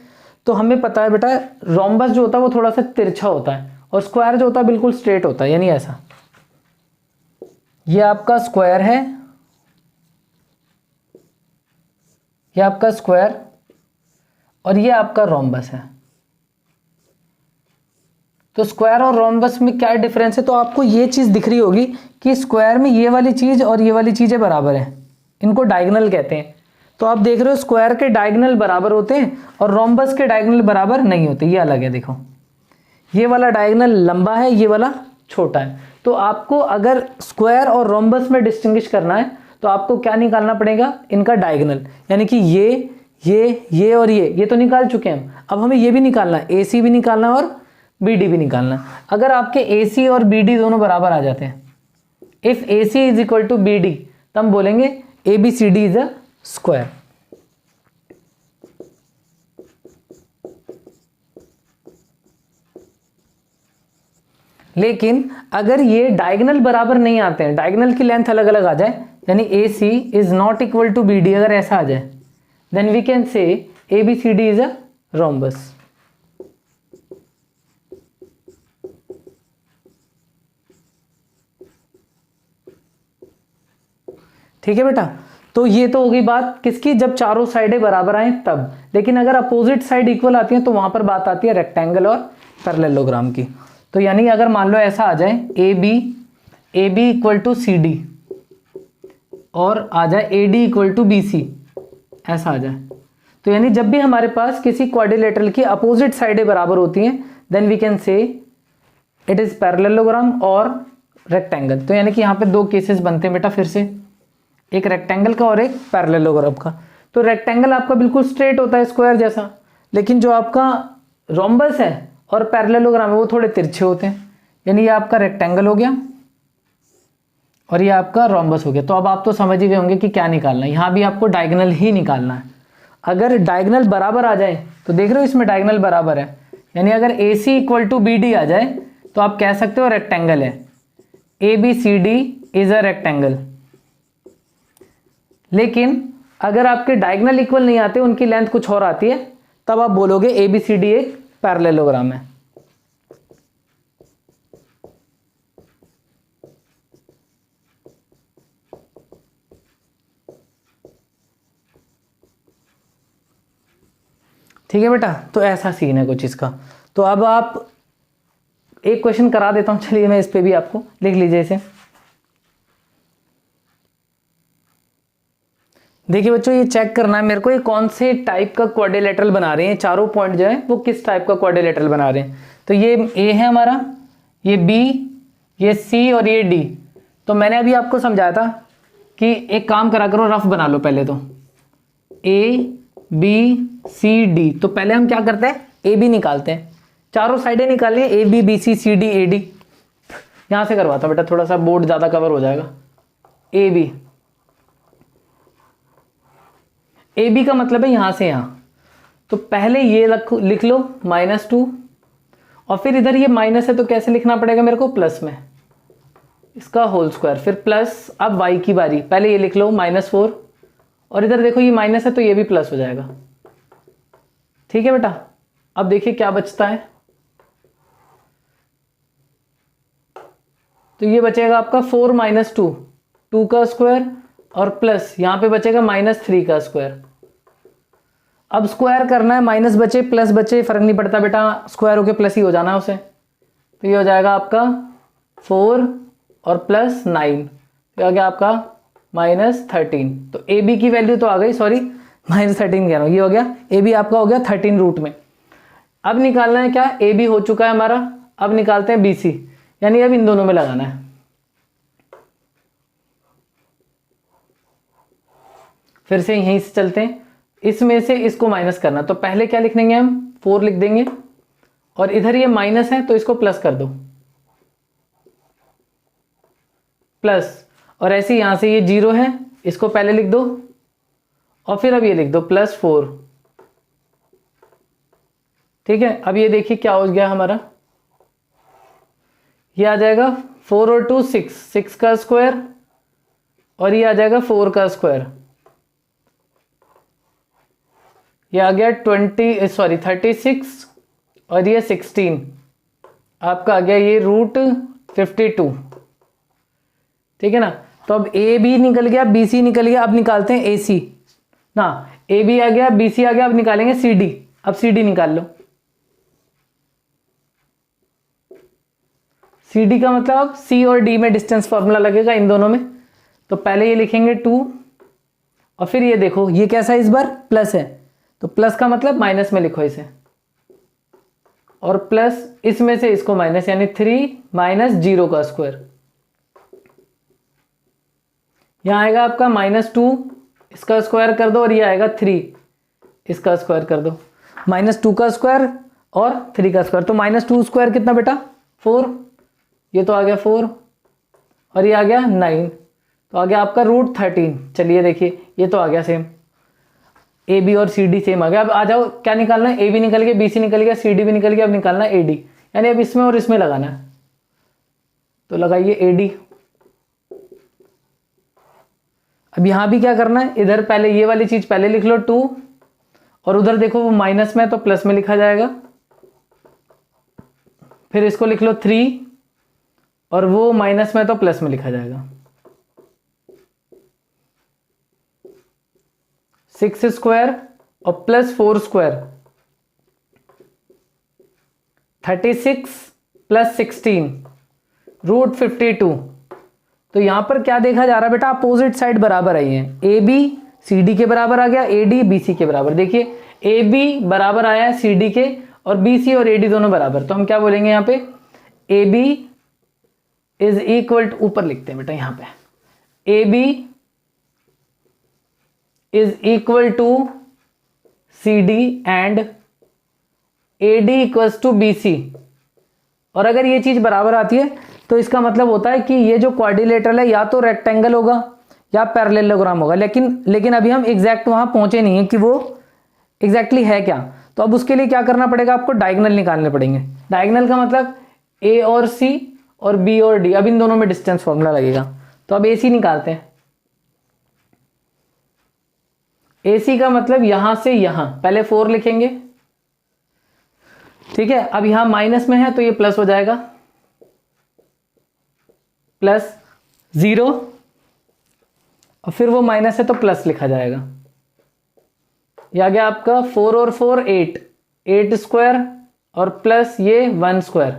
तो हमें पता है बेटा रोम्बस जो होता है वो थोड़ा सा तिरछा होता है, और स्क्वायर जो होता है बिल्कुल स्ट्रेट होता है, यानी ऐसा। ये आपका स्क्वायर है, ये आपका स्क्वायर, और ये आपका रोम्बस है। तो स्क्वायर और रोम्बस में क्या डिफरेंस है, तो आपको ये चीज दिख रही होगी कि स्क्वायर में ये वाली चीज और ये वाली चीजें बराबर है, इनको डायगोनल कहते हैं। तो आप देख रहे हो स्क्वायर के डायगोनल बराबर होते हैं और रोम्बस के डायगोनल बराबर नहीं होते, ये अलग है। देखो ये वाला डायगोनल लंबा है, ये वाला छोटा है। तो आपको अगर स्क्वायर और रोम्बस में डिस्टिंग्विश करना है, तो आपको क्या निकालना पड़ेगा, इनका डायगोनल, यानी कि ये और ये तो निकाल चुके हैं हम। अब हमें ये भी निकालना है, ए सी भी निकालना है और बी डी भी निकालना है। अगर आपके ए सी और बी डी दोनों बराबर आ जाते हैं, if A C is equal to B D, तो हम बोलेंगे A B C D is a square. लेकिन अगर ये डायगोनल बराबर नहीं आते हैं, डायगोनल की लेंथ अलग अलग आ जाए, यानी A C is not equal to B D, अगर ऐसा आ जाए, then we can say A B C D is a rhombus. ठीक है बेटा, तो ये तो हो गई बात किसकी, जब चारों साइडें बराबर आए तब। लेकिन अगर अपोजिट साइड इक्वल आती हैं तो वहां पर बात आती है रेक्टेंगल और पैरेललोग्राम की। तो यानी अगर मान लो ऐसा आ जाए A B equal to C D और आ जाए A D equal to B C, ऐसा आ जाए, तो यानी जब भी हमारे पास किसी क्वाड्रिलेटरल की अपोजिट साइडें बराबर होती हैं, then we can say it is parallelogram और रेक्टेंगल। तो यानी कि यहाँ पे दो केसेस बनते हैं बेटा, फिर से एक रेक्टेंगल का और एक पैरेललोग्राम का। तो रेक्टेंगल आपका बिल्कुल स्ट्रेट होता है स्क्वायर जैसा, लेकिन जो आपका रोम्बस है और पैरेललोग्राम है वो थोड़े तिरछे होते हैं। यानी ये आपका रेक्टेंगल हो गया और ये आपका रोम्बस हो गया। तो अब आप तो समझ ही गए होंगे कि क्या निकालना है, यहाँ भी आपको डायगोनल ही निकालना है। अगर डायगोनल बराबर आ जाए तो देख रहे हो इसमें डायगोनल बराबर है, यानी अगर A C equal to B D आ जाए तो आप कह सकते हो रेक्टेंगल है, A B C D is a rectangle. लेकिन अगर आपके डायगोनल इक्वल नहीं आते, उनकी लेंथ कुछ और आती है, तब आप बोलोगे ए बी सी डी एक पैरेललोग्राम है। ठीक है बेटा, तो ऐसा सीन है कुछ इसका। तो अब आप एक क्वेश्चन करा देता हूं, चलिए मैं इस पे भी आपको लिख लीजिए इसे। देखिए बच्चों, ये चेक करना है मेरे को ये कौन से टाइप का क्वाड्रिलेटरल बना रहे हैं, चारों पॉइंट जो है वो किस टाइप का क्वाड्रिलेटरल बना रहे हैं। तो ये ए है हमारा, ये बी, ये सी और ये डी। तो मैंने अभी आपको समझाया था कि एक काम करा करो, रफ बना लो पहले तो, ए बी सी डी। तो पहले हम क्या करते हैं, ए बी निकालते हैं, चारों साइडें निकालिए, A B B C C D A D. यहां से करवाता बेटा, थोड़ा सा बोर्ड ज्यादा कवर हो जाएगा। ए बी का मतलब है यहां से यहां, तो पहले ये लिख लो -2, और फिर इधर ये माइनस है तो कैसे लिखना पड़ेगा मेरे को, प्लस में इसका होल स्क्वायर, फिर प्लस। अब वाई की बारी, पहले ये लिख लो -4, और इधर देखो ये माइनस है तो ये भी प्लस हो जाएगा। ठीक है बेटा, अब देखिए क्या बचता है, तो ये बचेगा आपका 4 - 2, 2 का स्क्वायर, और प्लस यहां पे बचेगा -3 का स्क्वायर। अब स्क्वायर करना है, माइनस बचे प्लस बचे फर्क नहीं पड़ता बेटा, स्क्वायर होके प्लस ही हो जाना है उसे। तो ये हो जाएगा आपका 4 और प्लस 9, तो आ गया आपका -13। तो ए बी की वैल्यू तो आ गई, सॉरी -13 कह रहा हूं, ये हो गया ए बी आपका हो गया 13 रूट में। अब निकालना है क्या, ए बी हो चुका है हमारा, अब निकालते हैं बी सी, यानी अब इन दोनों में लगाना है। फिर से यहीं से चलते हैं, इसमें से इसको माइनस करना, तो पहले क्या लिख देंगे हम, 4 लिख देंगे, और इधर ये माइनस है तो इसको प्लस कर दो, प्लस, और ऐसे यहां से ये 0 है, इसको पहले लिख दो, और फिर अब ये लिख दो +4। ठीक है, अब ये देखिए क्या हो गया हमारा, ये आ जाएगा 4 और 2 6, 6 का स्क्वायर, और ये आ जाएगा 4 का स्क्वायर, ये आ गया 36, और ये 16 आपका आ गया ये √52। ठीक है ना, तो अब ए बी निकल गया, बी सी निकल गया, अब निकालते हैं ए सी ना, ए बी आ गया, बी सी आ गया, अब निकालेंगे सी डी। अब सी डी निकाल लो, सी डी का मतलब अब सी और डी में डिस्टेंस फॉर्मूला लगेगा इन दोनों में। तो पहले ये लिखेंगे 2, और फिर ये देखो ये कैसा है, इस बार प्लस है, तो प्लस का मतलब माइनस में लिखो इसे, और प्लस इसमें से इसको माइनस, यानी 3 - 0 का स्क्वायर। यहाँ आएगा आपका -2, इसका स्क्वायर कर दो, और ये आएगा 3, इसका स्क्वायर कर दो। -2 का स्क्वायर और 3 का स्क्वायर, तो -2 स्क्वायर कितना बेटा 4, ये तो आ गया 4, और ये आ गया 9, तो आ गया आपका √13। चलिए देखिए ये तो आ गया सेम, ए बी और सी डी सेम आ गया। अब आ जाओ क्या निकालना है, ए बी निकल गया, बी सी निकल गया, सी डी भी निकल गया, अब निकालना है ए डी, यानी अब इसमें और इसमें लगाना है। तो लगाइए ए डी। अब यहां भी क्या करना है, इधर पहले ये वाली चीज पहले लिख लो 2, और उधर देखो वो माइनस में है तो प्लस में लिखा जाएगा, फिर इसको लिख लो 3, और वो माइनस में तो प्लस में लिखा जाएगा। 6 स्क्वायर और प्लस 4 स्क्वायर 36 प्लस 16 √52। तो यहां पर क्या देखा जा रहा है बेटा, अपोजिट साइड बराबर आई है, ए बी सी डी के बराबर आ गया, ए डी बी सी के बराबर। देखिए ए बी बराबर आया है सी डी के, और बी सी और ए डी दोनों बराबर, तो हम क्या बोलेंगे यहाँ पे, A B is equal to, ऊपर लिखते हैं बेटा यहाँ पे, A B is equal to C D and A D equals to B C. और अगर ये चीज बराबर आती है तो इसका मतलब होता है कि ये जो क्वाड्रिलेटरल है या तो रेक्टेंगल होगा या पैरेललोग्राम होगा, लेकिन अभी हम एग्जैक्ट वहां पहुंचे नहीं है कि वो एग्जैक्टली है क्या। तो अब उसके लिए क्या करना पड़ेगा, आपको डायगोनल निकालने पड़ेंगे। डायगोनल का मतलब ए और सी और बी और डी, अब इन दोनों में डिस्टेंस फॉर्मूला लगेगा। तो अब ए सी निकालते हैं। ए सी का मतलब यहां से यहां, पहले 4 लिखेंगे, ठीक है। अब यहां माइनस में है तो ये प्लस हो जाएगा, +0, और फिर वो माइनस है तो प्लस लिखा जाएगा। ये आ गया आपका 4 और 4 8, 8 स्क्वायर और प्लस ये 1 स्क्वायर,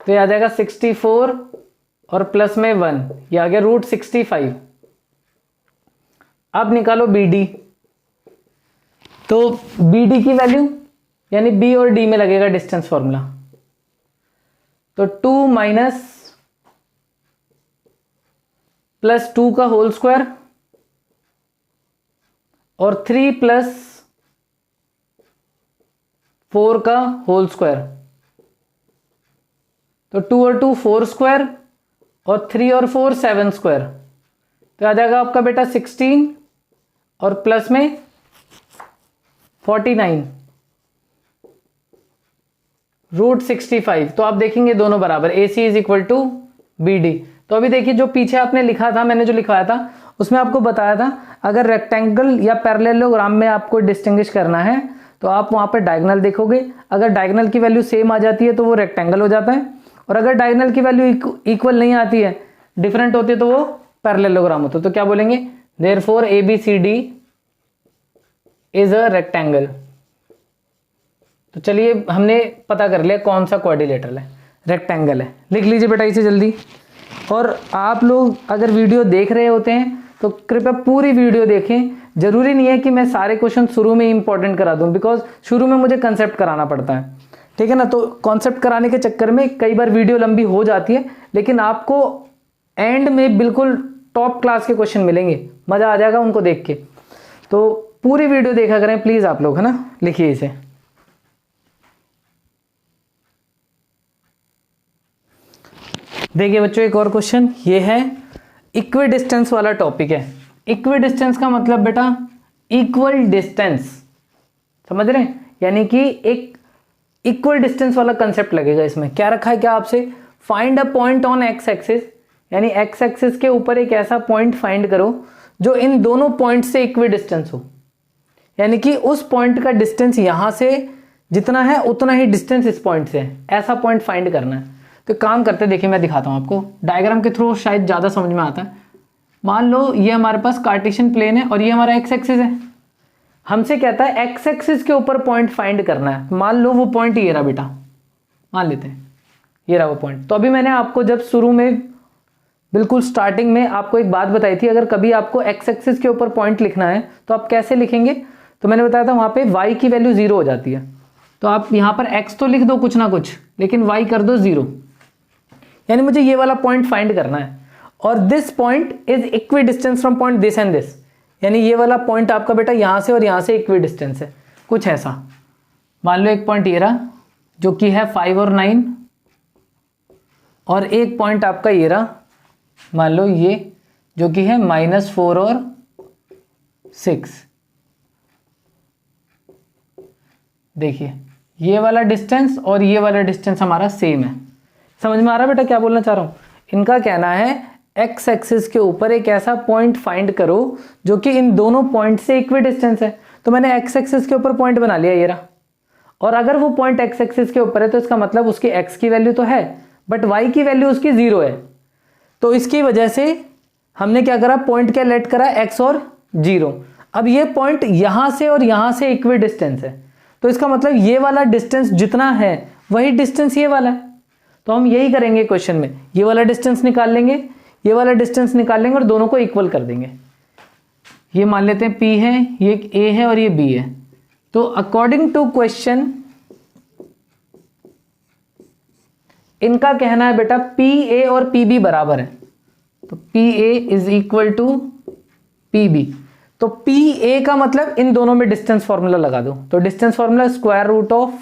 तो ये आ जाएगा 64 और प्लस में 1, ये आ गया √65। अब निकालो बी डी। तो बी डी की वैल्यू यानी बी और डी में लगेगा डिस्टेंस फॉर्मूला, तो 2 माइनस +2 का होल स्क्वायर और 3 प्लस 4 का होल स्क्वायर, तो 2 और 2 4 स्क्वायर और 3 और 4 7 स्क्वायर, तो आ जाएगा आपका बेटा 16 और प्लस में 49 √65। तो आप देखेंगे दोनों बराबर, A C is equal to B D. तो अभी देखिए जो पीछे आपने लिखा था, मैंने जो लिखवाया था उसमें आपको बताया था अगर रेक्टेंगल या पैरेललोग्राम में आपको डिस्टिंग्विश करना है तो आप वहां पर डायगोनल देखोगे। अगर डायगोनल की वैल्यू सेम आ जाती है तो वो रेक्टेंगल हो जाता है, और अगर डायगोनल की वैल्यू इक्वल नहीं आती है, डिफरेंट होती है, तो वो पैरेललोग्राम होता है। तो क्या बोलेंगे, therefore A B C D is a rectangle. तो चलिए हमने पता कर लिया कौन सा क्वाड्रिलेटरल है, रेक्टेंगल है। लिख लीजिए बेटा इसे जल्दी। और आप लोग अगर वीडियो देख रहे होते हैं तो कृपया पूरी वीडियो देखें। जरूरी नहीं है कि मैं सारे क्वेश्चन शुरू में इंपॉर्टेंट करा दूं, बिकॉज शुरू में मुझे कंसेप्ट कराना पड़ता है, ठीक है ना। तो कॉन्सेप्ट कराने के चक्कर में कई बार वीडियो लंबी हो जाती है, लेकिन आपको एंड में बिल्कुल टॉप क्लास के क्वेश्चन मिलेंगे, मजा आ जाएगा उनको देख के। तो पूरी वीडियो देखा करें प्लीज आप लोग, है ना। लिखिए इसे। देखिए बच्चों एक और क्वेश्चन, ये है इक्वी डिस्टेंस वाला टॉपिक है। इक्वी डिस्टेंस का मतलब बेटा इक्वल डिस्टेंस, समझ रहे हैं, यानी कि एक इक्वल डिस्टेंस वाला कंसेप्ट लगेगा इसमें। क्या रखा है क्या आपसे, find a point on x axis, यानी एक्स एक्सिस के ऊपर एक ऐसा पॉइंट फाइंड करो जो इन दोनों पॉइंट से इक्वी डिस्टेंस हो, यानी कि उस पॉइंट का डिस्टेंस यहां से जितना है उतना ही डिस्टेंस इस पॉइंट से है, ऐसा पॉइंट फाइंड करना है। तो काम करते हैं, देखिए मैं दिखाता हूं आपको डायग्राम के थ्रू, शायद ज्यादा समझ में आता है। मान लो ये हमारे पास कार्टेशियन प्लेन है और ये हमारा एक्स एक्सिस है। हमसे कहता है एक्स एक्सिस के ऊपर पॉइंट फाइंड करना है। मान लो वो पॉइंट ये रहा बेटा, मान लेते हैं ये रहा वो पॉइंट। तो अभी मैंने आपको जब शुरू में बिल्कुल स्टार्टिंग में आपको एक बात बताई थी, अगर कभी आपको एक्स एक्सिस के ऊपर पॉइंट लिखना है तो आप कैसे लिखेंगे, तो मैंने बताया था वहां पे y की वैल्यू 0 हो जाती है। तो आप यहां पर x तो लिख दो कुछ ना कुछ, लेकिन y कर दो 0, यानी मुझे ये वाला पॉइंट फाइंड करना है। और this point is equidistance from point this and this, यानी ये वाला पॉइंट आपका बेटा यहां से और यहां से इक्वी डिस्टेंस है, कुछ ऐसा। मान लो एक पॉइंट ये रहा जो कि है 5 और 9, और एक पॉइंट आपका ये रहा, मान लो ये जो कि है -4 और 6। देखिए ये वाला डिस्टेंस और ये वाला डिस्टेंस हमारा सेम है। समझ में आ रहा है बेटा क्या बोलना चाह रहा हूं? इनका कहना है एक्स एक्सिस के ऊपर एक ऐसा पॉइंट फाइंड करो जो कि इन दोनों पॉइंट से इक्वी डिस्टेंस है। तो मैंने एक्स एक्सिस के ऊपर पॉइंट बना लिया ये रहा, और अगर वो पॉइंट एक्स एक्सिस के ऊपर है तो इसका मतलब उसकी एक्स की वैल्यू तो है बट वाई की वैल्यू उसकी 0 है। तो इसकी वजह से हमने क्या करा, पॉइंट क्या लेट करा, एक्स और 0। अब ये पॉइंट यहां से और यहां से इक्वी डिस्टेंस है, तो इसका मतलब ये वाला डिस्टेंस जितना है वही डिस्टेंस ये वाला है। तो हम यही करेंगे क्वेश्चन में, ये वाला डिस्टेंस निकाल लेंगे, ये वाला डिस्टेंस निकाल लेंगे और दोनों को इक्वल कर देंगे। ये मान लेते हैं P है, ये A है और ये B है। तो अकॉर्डिंग टू क्वेश्चन इनका कहना है बेटा PA और PB बराबर है, तो PA is equal to PB। तो PA का मतलब इन दोनों में डिस्टेंस फॉर्मूला लगा दो। तो distance formula square root of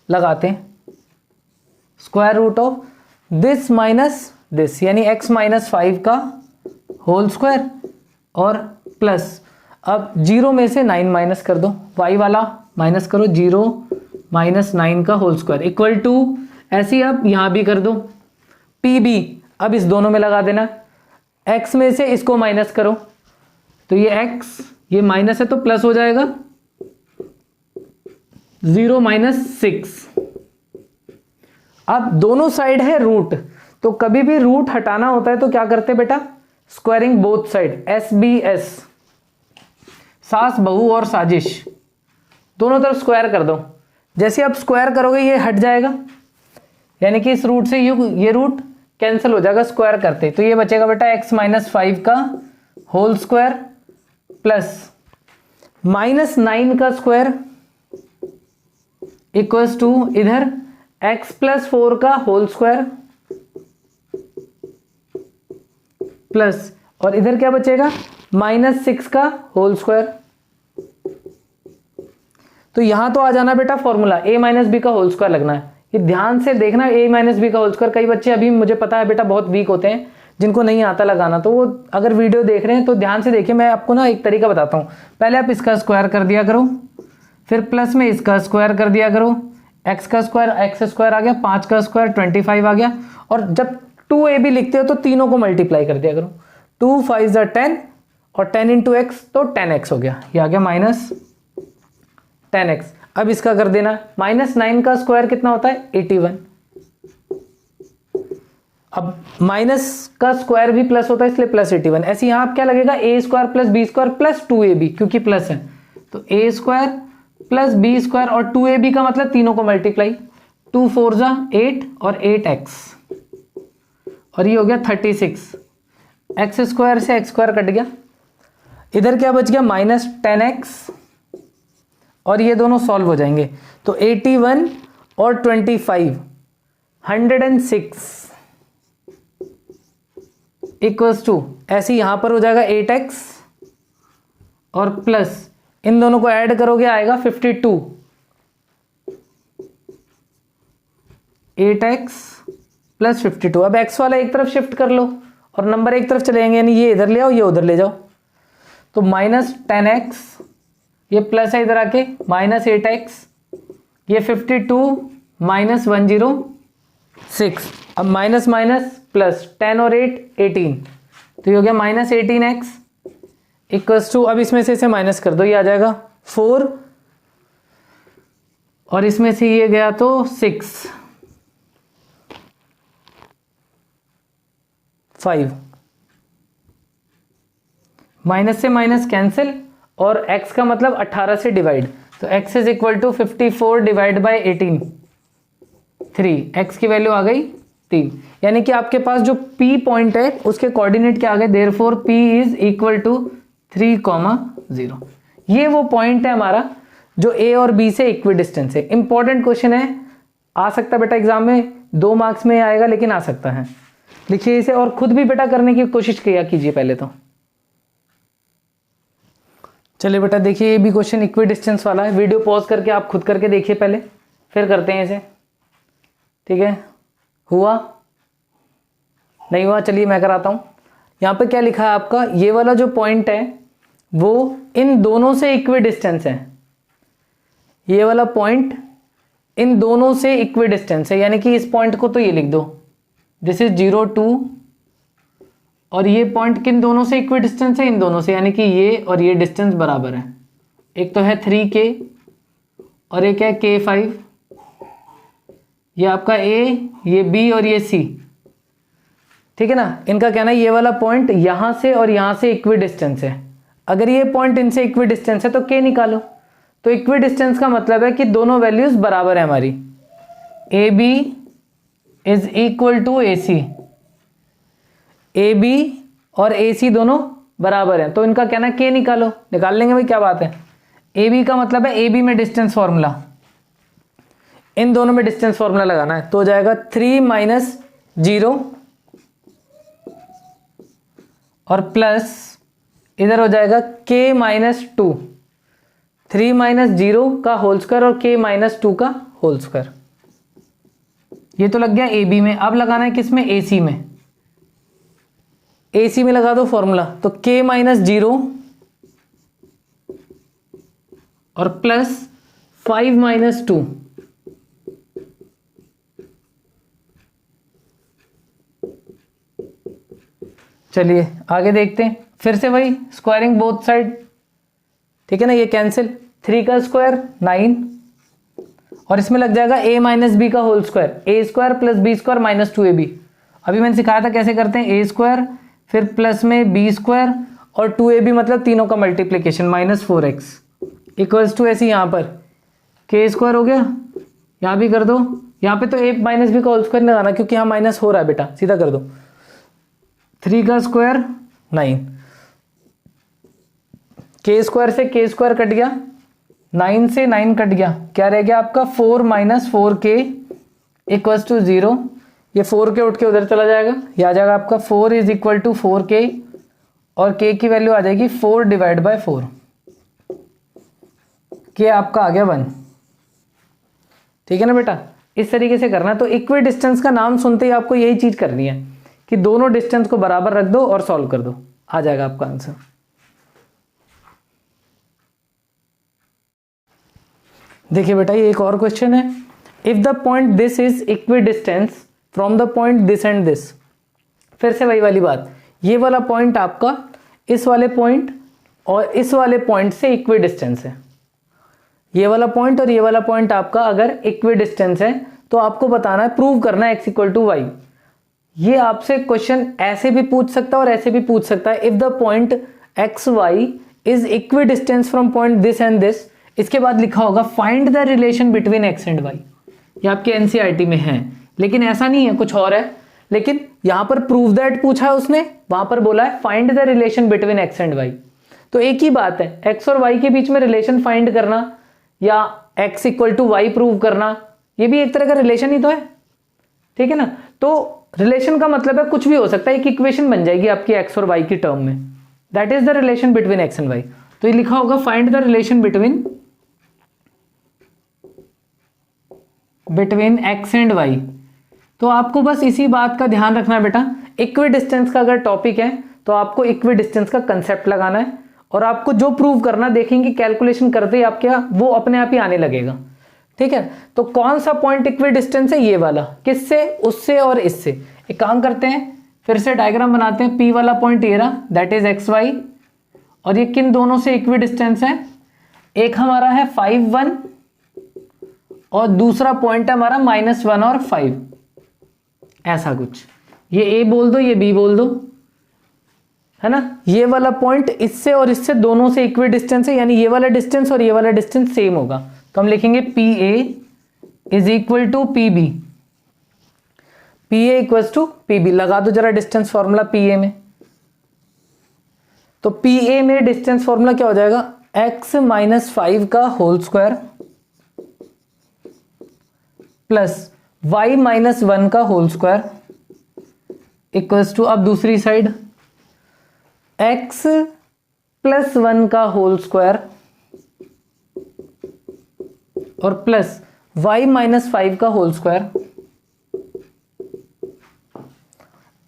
लगाते हैं, square root of this minus this, यानी x -5 का होल स्क्वायर और प्लस, अब 0 में से 9 माइनस कर दो, y वाला माइनस करो, 0 - 9 का होल स्क्वायर इक्वल टू, ऐसे ही अब यहां भी कर दो PB। अब इस दोनों में लगा देना, x में से इसको माइनस करो, तो ये x ये माइनस है तो प्लस हो जाएगा, 0 - 6। अब दोनों साइड है रूट, तो कभी भी रूट हटाना होता है तो क्या करते हैं बेटा, स्क्वायरिंग बोथ साइड, SBS, सास बहू और साजिश, दोनों तरफ स्क्वायर कर दो। जैसे आप स्क्वायर करोगे ये हट जाएगा, यानी कि इस रूट से ये रूट कैंसिल हो जाएगा स्क्वायर करते, तो ये बचेगा बेटा x -5 का होल स्क्वायर प्लस -9 का स्क्वायर इक्वल्स टू इधर x +4 का होल स्क्वायर प्लस, और इधर क्या बचेगा, -6 का होल स्क्वायर। तो यहां तो आ जाना बेटा फॉर्मूला a - b का होल स्क्वायर लगना है। ये ध्यान से देखना, a - b का होल स्क्वायर, कई बच्चे अभी मुझे पता है बेटा बहुत वीक होते हैं जिनको नहीं आता लगाना, तो वो अगर वीडियो देख रहे हैं तो ध्यान से देखिए। मैं आपको ना एक तरीका बताता हूं, पहले आप इसका स्क्वायर कर दिया करो, फिर प्लस में इसका स्क्वायर कर दिया करो, x का स्क्वायर x² आ गया, 5 का स्क्वायर 25 आ गया, और जब 2ab लिखते हो तो तीनों को मल्टीप्लाई कर दिया करो, 2 5 = 10 और 10 × x तो 10x हो गया, ये आ गया -10x। अब इसका कर देना, -9 का स्क्वायर कितना होता है, 81। अब माइनस का स्क्वायर भी प्लस होता है इसलिए +81। ऐसे यहां आप क्या लगेगा, a² + b² + 2ab, क्योंकि प्लस है तो a² + b² और 2ab का मतलब तीनों को मल्टीप्लाई, 2 4 = 8 और 8x, और ये हो गया 36। x² से x² कट गया, इधर क्या बच गया, -10x, और ये दोनों सॉल्व हो जाएंगे, तो 81 और 25 106 इक्वल्स टू, ऐसे यहां पर हो जाएगा 8x और प्लस इन दोनों को ऐड करोगे आएगा 52, 8x + 52। अब x वाला एक तरफ शिफ्ट कर लो और नंबर एक तरफ चले जाएंगे, यानी ये इधर ले आओ ये उधर ले जाओ, तो -10x, ये प्लस है इधर आके, -8x, ये 52 -106। अब माइनस माइनस प्लस 10 और 8 18, तो ये हो गया -18x इक्वल्स टू, अब इसमें से इसे माइनस कर दो, ये आ जाएगा 4 और इसमें से ये गया तो 6 5, माइनस से माइनस कैंसिल और x का मतलब 18 से डिवाइड, तो x is equal to 54 divide by 18 3, x की वैल्यू आ गई 3, यानी कि आपके पास जो P पॉइंट है उसके कोऑर्डिनेट क्या आ गए, therefore P is equal to 3,0। ये वो पॉइंट है हमारा जो A और B से इक्वी डिस्टेंस है। इंपॉर्टेंट क्वेश्चन है, आ सकता है बेटा एग्जाम में, 2 मार्क्स में आएगा लेकिन आ सकता है। लिखिए इसे और खुद भी बेटा करने की कोशिश किया कीजिए पहले तो। चलिए बेटा देखिए ये भी क्वेश्चन इक्वी डिस्टेंस वाला है, वीडियो पॉज करके आप खुद करके देखिए पहले, फिर करते हैं इसे। ठीक है, हुआ नहीं हुआ, चलिए मैं कराता हूं। यहां पे क्या लिखा है आपका, ये वाला जो पॉइंट है वो इन दोनों से इक्वी डिस्टेंस है, ये वाला पॉइंट इन दोनों से इक्वी डिस्टेंस है, यानी कि इस पॉइंट को तो ये लिख दो, दिस इज 0 2, और ये पॉइंट किन दोनों से इक्वी डिस्टेंस है, इन दोनों से, यानी कि ये और ये डिस्टेंस बराबर है। एक तो है 3k और एक है k5, ये आपका a, ये b और ये c। ठीक है ना, इनका कहना है ये वाला पॉइंट यहां से और यहां से इक्वी डिस्टेंस है, अगर ये पॉइंट इनसे इक्वी डिस्टेंस है तो k निकालो। तो इक्वी डिस्टेंस का मतलब है कि दोनों वैल्यूज बराबर है हमारी, A B is equal to A C, A B और ए सी दोनों बराबर हैं, तो इनका कहना है k निकालो। निकाल लेंगे भाई, क्या बात है। ए बी का मतलब है ए बी में डिस्टेंस फॉर्मूला, इन दोनों में डिस्टेंस फॉर्मूला लगाना है, तो हो जाएगा 3 माइनस 0 और प्लस इधर हो जाएगा k माइनस 2, 3 माइनस 0 का होल स्क्वायर और k माइनस 2 का होल स्क्वायर। ये तो लग गया ए बी में, अब लगाना है किसमें, ए सी में। ए सी में लगा दो फॉर्मूला, तो k माइनस 0 और प्लस 5 माइनस 2, चलिए आगे देखते हैं। फिर से वही स्क्वायरिंग बोथ साइड, ठीक है ना, ये कैंसिल, 3 का स्क्वायर 9 और इसमें लग जाएगा a माइनस बी का whole square, A square plus B square minus 2ab। अभी मैंने सिखाया था कैसे करते हैं, a स्क्वायर फिर प्लस में बी स्क्वायर और 2ab मतलब तीनों का multiplication minus 4x equals to ऐसे यहाँ पर k स्क्वायर हो गया, यहाँ भी कर दो, यहाँ पे तो a माइनस बी का होल स्क्वायर लगाना क्योंकि यहाँ माइनस हो रहा है बेटा, सीधा कर दो, 3 का स्क्वायर 9, k स्क्वायर से k स्क्वायर कट गया, 9 से 9 कट गया, क्या रह गया आपका 4 माइनस 4k इक्वल्स टू 0। ये 4k उठ के उधर चला जाएगा, ये आ जाएगा आपका 4 इज इक्वल टू 4k और k की वैल्यू आ जाएगी 4 डिवाइड बाय 4, k आपका आ गया 1। ठीक है ना बेटा, इस तरीके से करना है। तो इक्वी डिस्टेंस का नाम सुनते ही आपको यही चीज करनी है कि दोनों डिस्टेंस को बराबर रख दो और सॉल्व कर दो, आ जाएगा आपका आंसर। देखिए बेटा ये एक और क्वेश्चन है, if the point this is equidistance from the point this and this. फिर से वही वाली बात, ये वाला पॉइंट आपका इस वाले पॉइंट और इस वाले पॉइंट से इक्वी डिस्टेंस है, ये वाला पॉइंट और ये वाला पॉइंट आपका अगर इक्वी डिस्टेंस है तो आपको बताना है, प्रूव करना है x इक्वल टू वाई। ये आपसे क्वेश्चन ऐसे भी पूछ सकता है और ऐसे भी पूछ सकता है, if the point x y is equidistance from point this and this, इसके बाद लिखा होगा find the relation between x and y. ये आपके एनसीईआरटी में है, लेकिन ऐसा नहीं है, कुछ और है। लेकिन यहां पर प्रूव दैट पूछा है उसने, वहां पर बोला है find the relation between x and y. तो एक ही बात है, एक्स और वाई के बीच में रिलेशन फाइंड करना या x equal to y prove करना, ये भी एक तरह का रिलेशन ही तो है। ठीक है ना, तो रिलेशन का मतलब है कुछ भी हो सकता है, एक इक्वेशन बन जाएगी आपकी एक्स और वाई की टर्म में, that is the relation between x and y. तो ये लिखा होगा find the relation between x and y. तो आपको बस इसी बात का ध्यान रखना है बेटा, इक्वी डिस्टेंस का अगर टॉपिक है तो आपको इक्वी डिस्टेंस का कंसेप्ट लगाना है और आपको जो प्रूव करना, देखेंगे कैलकुलेशन करते ही आपके वो अपने आप ही आने लगेगा। ठीक है, तो कौन सा पॉइंट इक्वी डिस्टेंस है, ये वाला, किससे, उससे और इससे। एक काम करते हैं, फिर से डायग्राम बनाते हैं, P वाला पॉइंट ये रहा, दैट इज एक्स वाई, और ये किन दोनों से इक्वी डिस्टेंस है, एक हमारा है 5 1 और दूसरा पॉइंट है हमारा -1 और 5, ऐसा कुछ। ये A बोल दो, ये B बोल दो, है ना। ये वाला पॉइंट इससे और इससे दोनों से इक्वी डिस्टेंस है, यानी ये वाला डिस्टेंस और ये वाला डिस्टेंस सेम होगा, तो हम लिखेंगे PA is equal to PB, PA equal to PB। लगा दो जरा डिस्टेंस फॉर्मूला PA में, तो PA में डिस्टेंस फॉर्मूला क्या हो जाएगा, x माइनस 5 का whole square plus y minus 1 का होल स्क्वायर इक्वल्स टू, अब दूसरी साइड x प्लस 1 का होल स्क्वायर और प्लस y माइनस 5 का होल स्क्वायर।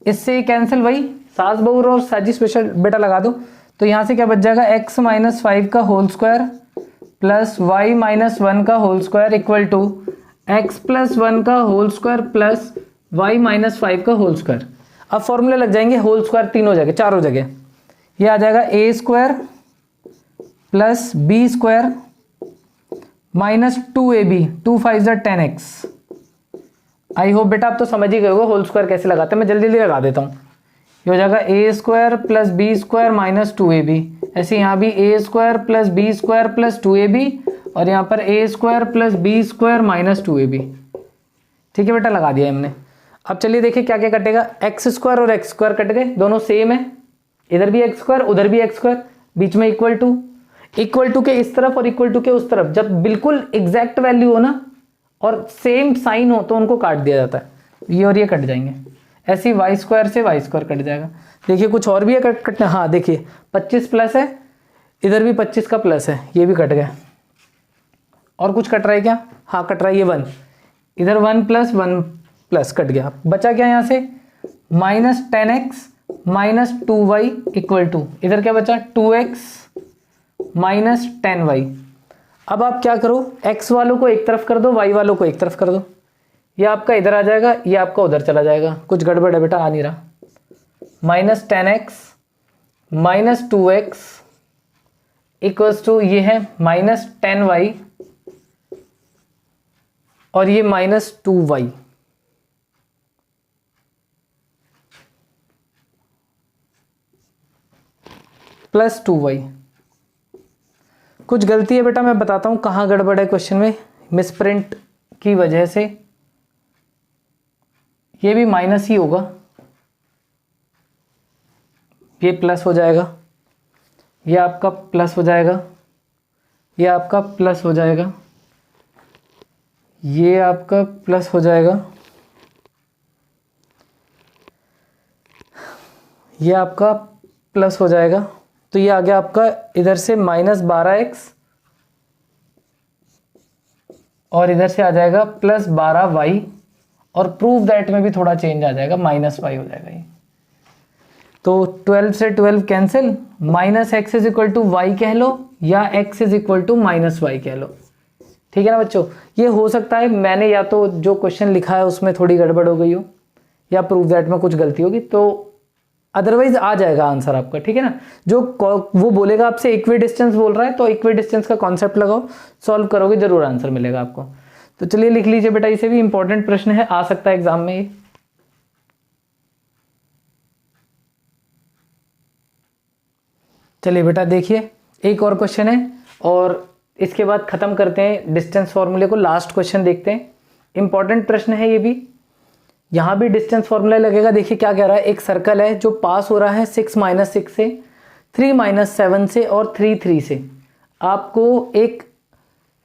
इससे कैंसिल, वही सास बहू और साजी स्पेशल बेटा लगा दो। तो यहां से क्या बच जाएगा, x माइनस 5 का whole square plus y minus 1 का whole square equal to x plus 1 का whole square plus y minus 5 का होल स्क्वायर। अब फॉर्मूले लग जाएंगे, होल स्क्वायर तीनों जगह, चारों जगह। ये आ जाएगा a square plus b square minus 2ab, 2 5 ज़ा 10x। आई होप बेटा आप तो समझ ही गए होगे होल स्क्वायर कैसे लगाते हैं, मैं जल्दी जल्दी लगा देता हूँ। ये हो जाएगा a square plus b square minus 2ab। ऐसे यहाँ भी a square plus b square plus 2ab और यहाँ पर a square plus b square minus 2ab। ठीक है बेटा, लगा दिया हमने। अब चलिए देखिए क्या क्या कटेगा, एक्स स्क्वायर और एक्स स्क्वायर कट गए, दोनों सेम है, इधर भी एक्स स्क्वायर उधर भी एक्स स्क्वायर, बीच में इक्वल टू के इस तरफ और इक्वल टू के उस तरफ जब बिल्कुल एग्जैक्ट वैल्यू हो ना और सेम साइन हो तो उनको काट दिया जाता है, ये और ये कट जाएंगे। ऐसे ही वाई स्क्वायर से वाई स्क्वायर कट जाएगा। देखिए कुछ और भी है कटना, हाँ देखिए 25 प्लस है, इधर भी 25 का प्लस है, ये भी कट गया। और कुछ कट रहा है क्या, हाँ कट रहा है, ये 1, इधर 1 प्लस कट गया। बचा क्या यहाँ से, minus 10x minus 2y equal to, इधर क्या बचा 2x माइनस 10y। अब आप क्या करो, x वालों को एक तरफ कर दो, y वालों को एक तरफ कर दो, ये आपका इधर आ जाएगा, ये आपका उधर चला जाएगा। कुछ गड़बड़ है बेटा, आ नहीं रहा। Minus 10x minus 2x equals to, ये है माइनस 10y और ये माइनस 2y। Plus 2y। कुछ गलती है बेटा, मैं बताता हूं कहां गड़बड़ है क्वेश्चन में, मिसप्रिंट की वजह से। ये भी माइनस ही होगा, ये प्लस हो जाएगा, ये आपका प्लस हो जाएगा, ये आपका प्लस हो जाएगा, ये आपका प्लस हो जाएगा, ये आपका प्लस हो जाएगा। तो ये आ गया आपका इधर से माइनस 12x और इधर से आ जाएगा प्लस 12y और प्रूव दैट में भी थोड़ा चेंज आ जाएगा, माइनस y हो जाएगा ये। तो 12 से 12 cancel, minus x is equal to y कह लो या x is equal to minus y कह लो। ठीक है ना बच्चों, ये हो सकता है मैंने या तो जो क्वेश्चन लिखा है उसमें थोड़ी गड़बड़ हो गई हो या प्रूव दैट में कुछ गलती होगी, तो अदरवाइज आ जाएगा आंसर आपका। ठीक है ना, जो वो बोलेगा आपसे इक्वी डिस्टेंस बोल रहा है तो इक्वी डिस्टेंस का कॉन्सेप्ट लगाओ, सॉल्व करोगे जरूर आंसर मिलेगा आपको। तो चलिए लिख लीजिए बेटा, इसे भी इंपॉर्टेंट प्रश्न है, आ सकता है एग्जाम में ये। चलिए बेटा देखिए एक और क्वेश्चन है और इसके बाद खत्म करते हैं डिस्टेंस फॉर्मूले को, लास्ट क्वेश्चन देखते हैं। इंपॉर्टेंट प्रश्न है ये भी, यहां भी डिस्टेंस फॉर्मूला लगेगा। देखिए क्या कह रहा है, एक सर्कल है जो पास हो रहा है 6 माइनस 6 से, 3 माइनस 7 से और 3 3 से। आपको एक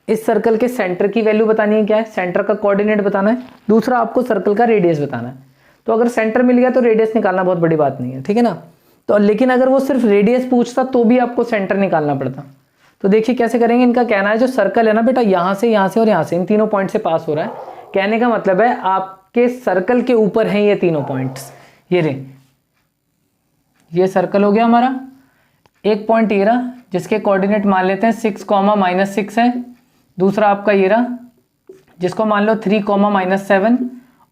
इस सर्कल के सेंटर की वैल्यू बतानी है, क्या है सेंटर का कोऑर्डिनेट बताना है, दूसरा आपको सर्कल का रेडियस बताना है। तो अगर सेंटर मिल गया तो रेडियस निकालना बहुत बड़ी बात नहीं है, ठीक है ना। तो लेकिन अगर वो सिर्फ रेडियस पूछता तो भी आपको सेंटर निकालना पड़ता। तो देखिए कैसे करेंगे, इनका कहना है जो सर्कल है ना बेटा, यहां से और यहां से इन तीनों पॉइंट से पास हो रहा है। कहने का मतलब है आपके सर्कल के ऊपर हैं ये तीनों पॉइंट्स, ये रहे, ये सर्कल हो गया हमारा। एक पॉइंट ये रहा जिसके कोऑर्डिनेट मान लेते हैं 6, -6 है। दूसरा आपका ये रहा जिसको मान लो 3, -7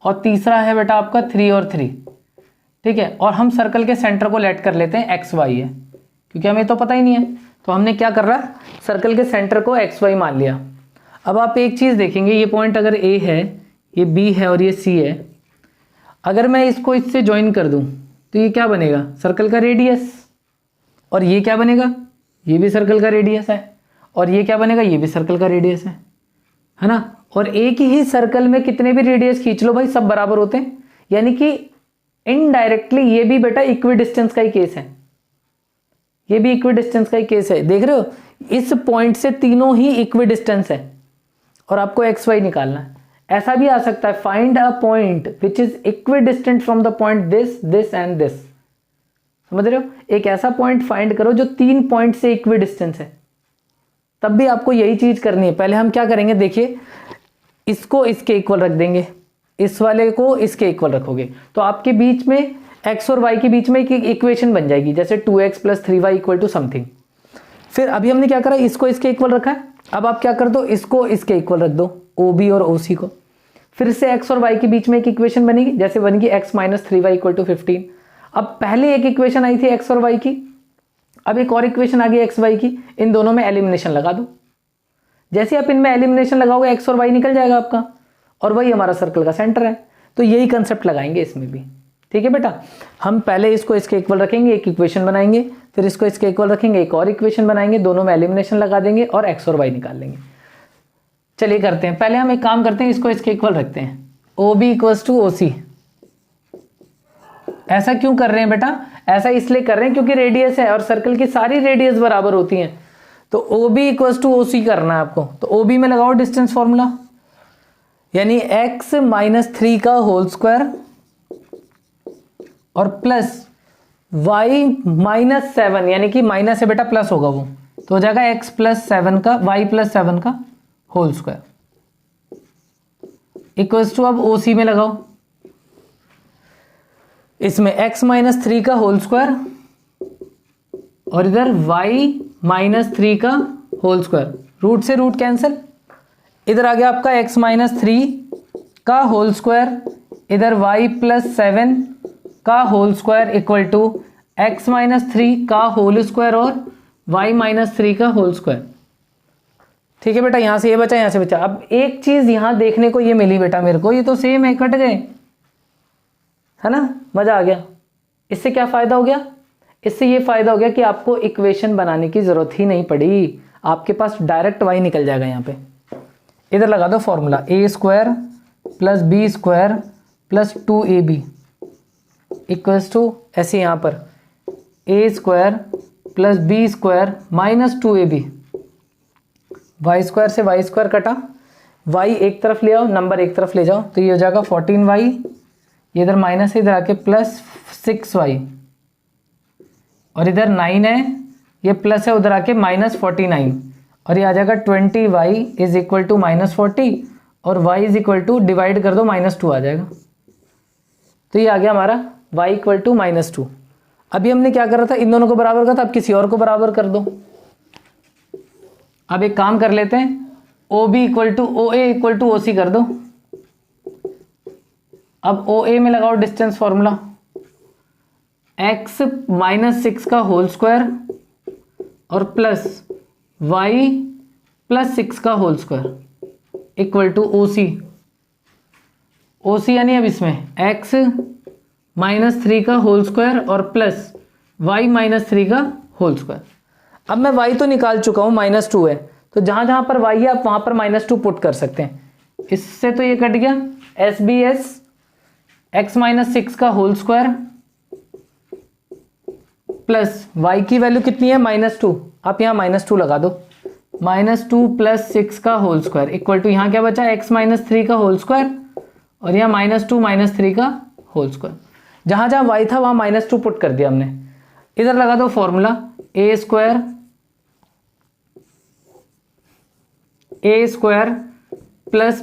और तीसरा है बेटा आपका 3 और 3, ठीक है। और हम सर्कल के सेंटर को लेट कर लेते हैं XY है, क्योंकि हमें तो पता ही नहीं है। तो हमने क्या कर रहा, सर्कल के सेंटर को XY मान लिया। अब आप एक चीज देखेंगे, ये पॉइंट अगर A है, ये B है और ये C है, अगर मैं इसको इससे ज्वाइन कर दूं तो ये क्या बनेगा, सर्कल का रेडियस। और ये क्या बनेगा, ये भी सर्कल का रेडियस है। और ये क्या बनेगा, ये भी सर्कल का रेडियस है ना। और एक ही सर्कल में कितने भी रेडियस खींच लो भाई, सब बराबर होते हैं। यानी कि इनडायरेक्टली ये भी बेटा इक्वी डिस्टेंस का ही केस है, ये भी इक्वी डिस्टेंस का ही केस है। देख रहे हो, इस पॉइंट से तीनों ही इक्वी डिस्टेंस है और आपको XY निकालना है। ऐसा भी आ सकता है, find a point which is equidistant from the point this this and this. समझ रहे हो, एक ऐसा पॉइंट फाइंड करो जो 3 पॉइंट से इक्विडिस्टेंस है। तब भी आपको यही चीज करनी है। पहले हम क्या करेंगे, देखिए इसको इसके इक्वल रख देंगे, इस वाले को इसके इक्वल रखोगे, तो आपके बीच में x और y के बीच में एक इक्वेशन बन जाएगी, जैसे 2x + 3y equal to something. फिर अभी हमने क्या करा, इसको इसके इक्वल रखा है। अब आप क्या कर दो, इसको इसके इक्वल रख दो, OB और OC को। फिर से x और y के बीच में एक इक्वेशन बनेगी, जैसे बनेगी x - 3y इक्वल टू 15। अब पहले एक इक्वेशन आई थी x और y की, अब एक और इक्वेशन आ गई x y की, इन दोनों में एलिमिनेशन लगा दो। जैसे आप इनमें एलिमिनेशन लगाओगे x और y निकल जाएगा आपका, और वही हमारा सर्कल का सेंटर है। तो यही कंसेप्ट लगाएंगे इसमें भी। ठीक है बेटा, हम पहले इसको इसके इक्वल रखेंगे, एक इक्वेशन बनाएंगे, फिर इसको इसके इक्वल रखेंगे, एक और इक्वेशन बनाएंगे, दोनों में एलिमिनेशन लगा देंगे और x और y निकाल लेंगे। चलिए करते हैं। पहले हम एक काम करते हैं, इसको इसके इक्वल रखते हैं, OB = OC। ऐसा क्यों कर रहे हैं बेटा, ऐसा इसलिए कर रहे हैं क्योंकि रेडियस है और सर्कल की सारी रेडियस बराबर होती हैं, तो OB = OC करना है आपको। तो OB में लगाओ डिस्टेंस फॉर्मूला, यानी x - 3 का होल स्क्वायर और प्लस y - 7, यानी कि माइनस है बेटा, प्लस होगा वो, तो हो जाएगा x + 7 का y + 7 का होल स्क्वायर इक्वल्स टू, अब OC में लगाओ, इसमें x - 3 का होल स्क्वायर और इधर y - 3 का होल स्क्वायर, रूट से रूट कैंसिल, इधर आ गया आपका x - 3 का होल स्क्वायर, इधर y + 7 का whole square equal to x - 3 का होल स्क्वायर और y - 3 का होल स्क्वायर। ठीक है बेटा, यहां से ये बचा, यहां से बचा। अब एक चीज यहां देखने को ये मिली बेटा मेरे को, ये तो सेम है, कट गए, है ना, मजा आ गया। इससे क्या फायदा हो गया, इससे ये फायदा हो गया कि आपको इक्वेशन बनाने की जरूरत ही नहीं पड़ी, आपके पास डायरेक्ट y निकल जाएगा। यहाँ पे इधर लगा दो formula, a² + b² + 2ab equals to, ऐसे यहाँ पर a² + b² - 2ab, y² से y² कटा, y एक तरफ ले आओ, नंबर एक तरफ ले जाओ, तो ये हो जाएगा 14y, ये इधर माइनस है, इधर आके +6y, और इधर 9 है, ये प्लस है, उधर आके -49, और ये आ जाएगा 20y = -40 और y = डिवाइड कर दो, -2 आ जाएगा। तो ये आ गया हमारा y = -2। अभी हमने क्या करा था, इन दोनों को बराबर करा था, अब किसी और को बराबर कर दो। अब एक काम कर लेते हैं, OB = OA = OC कर दो। अब OA में लगाओ डिस्टेंस फॉर्मूला, x - 6 का होल स्क्वायर और प्लस y + 6 का whole square equal to OC। OC यानी अब इसमें x - 3 का होल स्क्वायर और प्लस y - 3 का होल स्क्वायर। अब मैं y तो निकाल चुका हूं, -2 है, तो जहां जहां पर y है आप वहां पर -2 पुट कर सकते हैं। इससे तो ये कट गया, SBS x - 6 का होल स्क्वायर प्लस y की वैल्यू कितनी है, -2, आप यहाँ -2 लगा दो, -2 + 6 का होल स्क्वायर इक्वल टू, यहाँ क्या बचा, x - 3 का होल स्क्वायर और यहाँ -2 - 3 का होल स्क्वायर। जहां जहां y था वहां -2 पुट कर दिया हमने। इधर लगा दो फॉर्मूला, a² +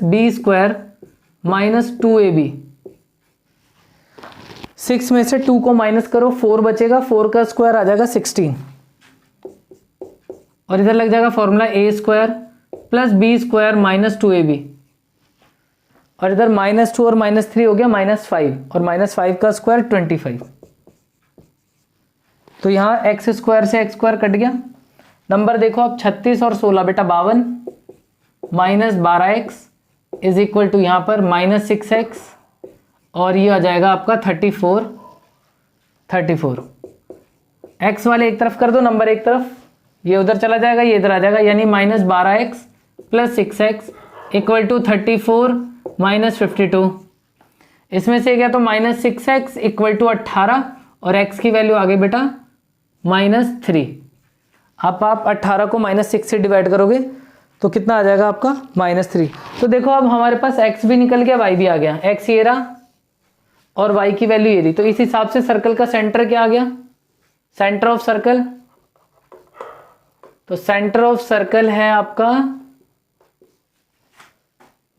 b² - 2ab। 6 में से 2 को माइनस करो, 4 बचेगा, 4 का स्क्वायर आ जाएगा 16, और इधर लग जाएगा फॉर्मूला a² + b² - 2ab, और इधर -2 और -3 हो गया -5, और -5 का स्क्वायर 25। तो यहाँ x² से x² कट गया। नंबर देखो आप, 36 और 16 बेटा 52, -12x = यहाँ पर -6x, और ये आ जाएगा आपका 34। x वाले एक तरफ कर दो, नंबर एक तरफ, ये उधर चला जाएगा, ये इधर आ जाएगा, यानी -12x + 6x = 34 - 52। इसमें से गया तो -6x = 18, और x की वैल्यू आ गई बेटा -3। आप 18 को -6 से डिवाइड करोगे तो कितना आ जाएगा आपका -3। तो देखो अब हमारे पास x भी निकल गया, y भी आ गया। x ये रहा और y की वैल्यू ये रही। तो इस हिसाब से सर्कल का सेंटर क्या आ गया, सेंटर ऑफ सर्कल। तो सेंटर ऑफ सर्कल है आपका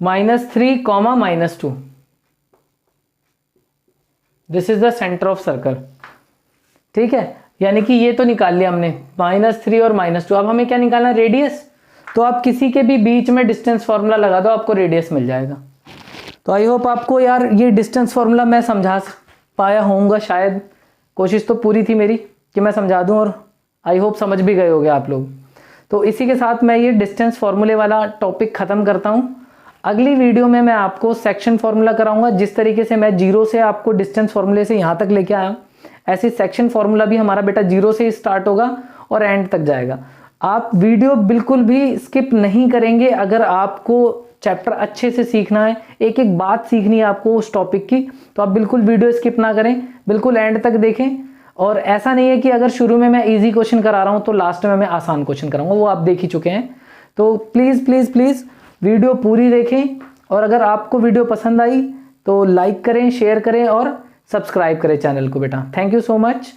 -3, -2। This is the centre of circle. ठीक है, यानी कि ये तो निकाल लिया हमने -3 और -2। अब हमें क्या निकालना है, रेडियस। तो आप किसी के भी बीच में डिस्टेंस फॉर्मूला लगा दो, आपको रेडियस मिल जाएगा। तो आई होप आपको यार ये डिस्टेंस फॉर्मूला मैं समझा पाया होऊंगा, शायद कोशिश तो पूरी थी मेरी कि मैं समझा दूं, और आई होप समझ भी गए होगे आप लोग। तो इसी के साथ मैं ये डिस्टेंस फॉर्मूले वाला टॉपिक खत्म करता हूं। अगली वीडियो में मैं आपको सेक्शन फॉर्मूला कराऊंगा। जिस तरीके से मैं 0 से आपको डिस्टेंस फॉर्मूले से यहां तक लेके आया, ऐसे सेक्शन फॉर्मूला भी हमारा बेटा 0 से स्टार्ट होगा और एंड तक जाएगा। आप वीडियो बिल्कुल भी स्किप नहीं करेंगे। अगर आपको चैप्टर अच्छे से सीखना है, एक एक बात सीखनी है आपको उस टॉपिक की, तो आप बिल्कुल वीडियो स्किप ना करें, बिल्कुल एंड तक देखें। और ऐसा नहीं है कि अगर शुरू में मैं इजी क्वेश्चन करा रहा हूं तो लास्ट में मैं आसान क्वेश्चन कराऊंगा, वो आप देख ही चुके हैं। तो प्लीज प्लीज प्लीज वीडियो पूरी देखें, और अगर आपको वीडियो पसंद आई तो लाइक करें, शेयर करें और सब्सक्राइब करें चैनल को बेटा। Thank you so much.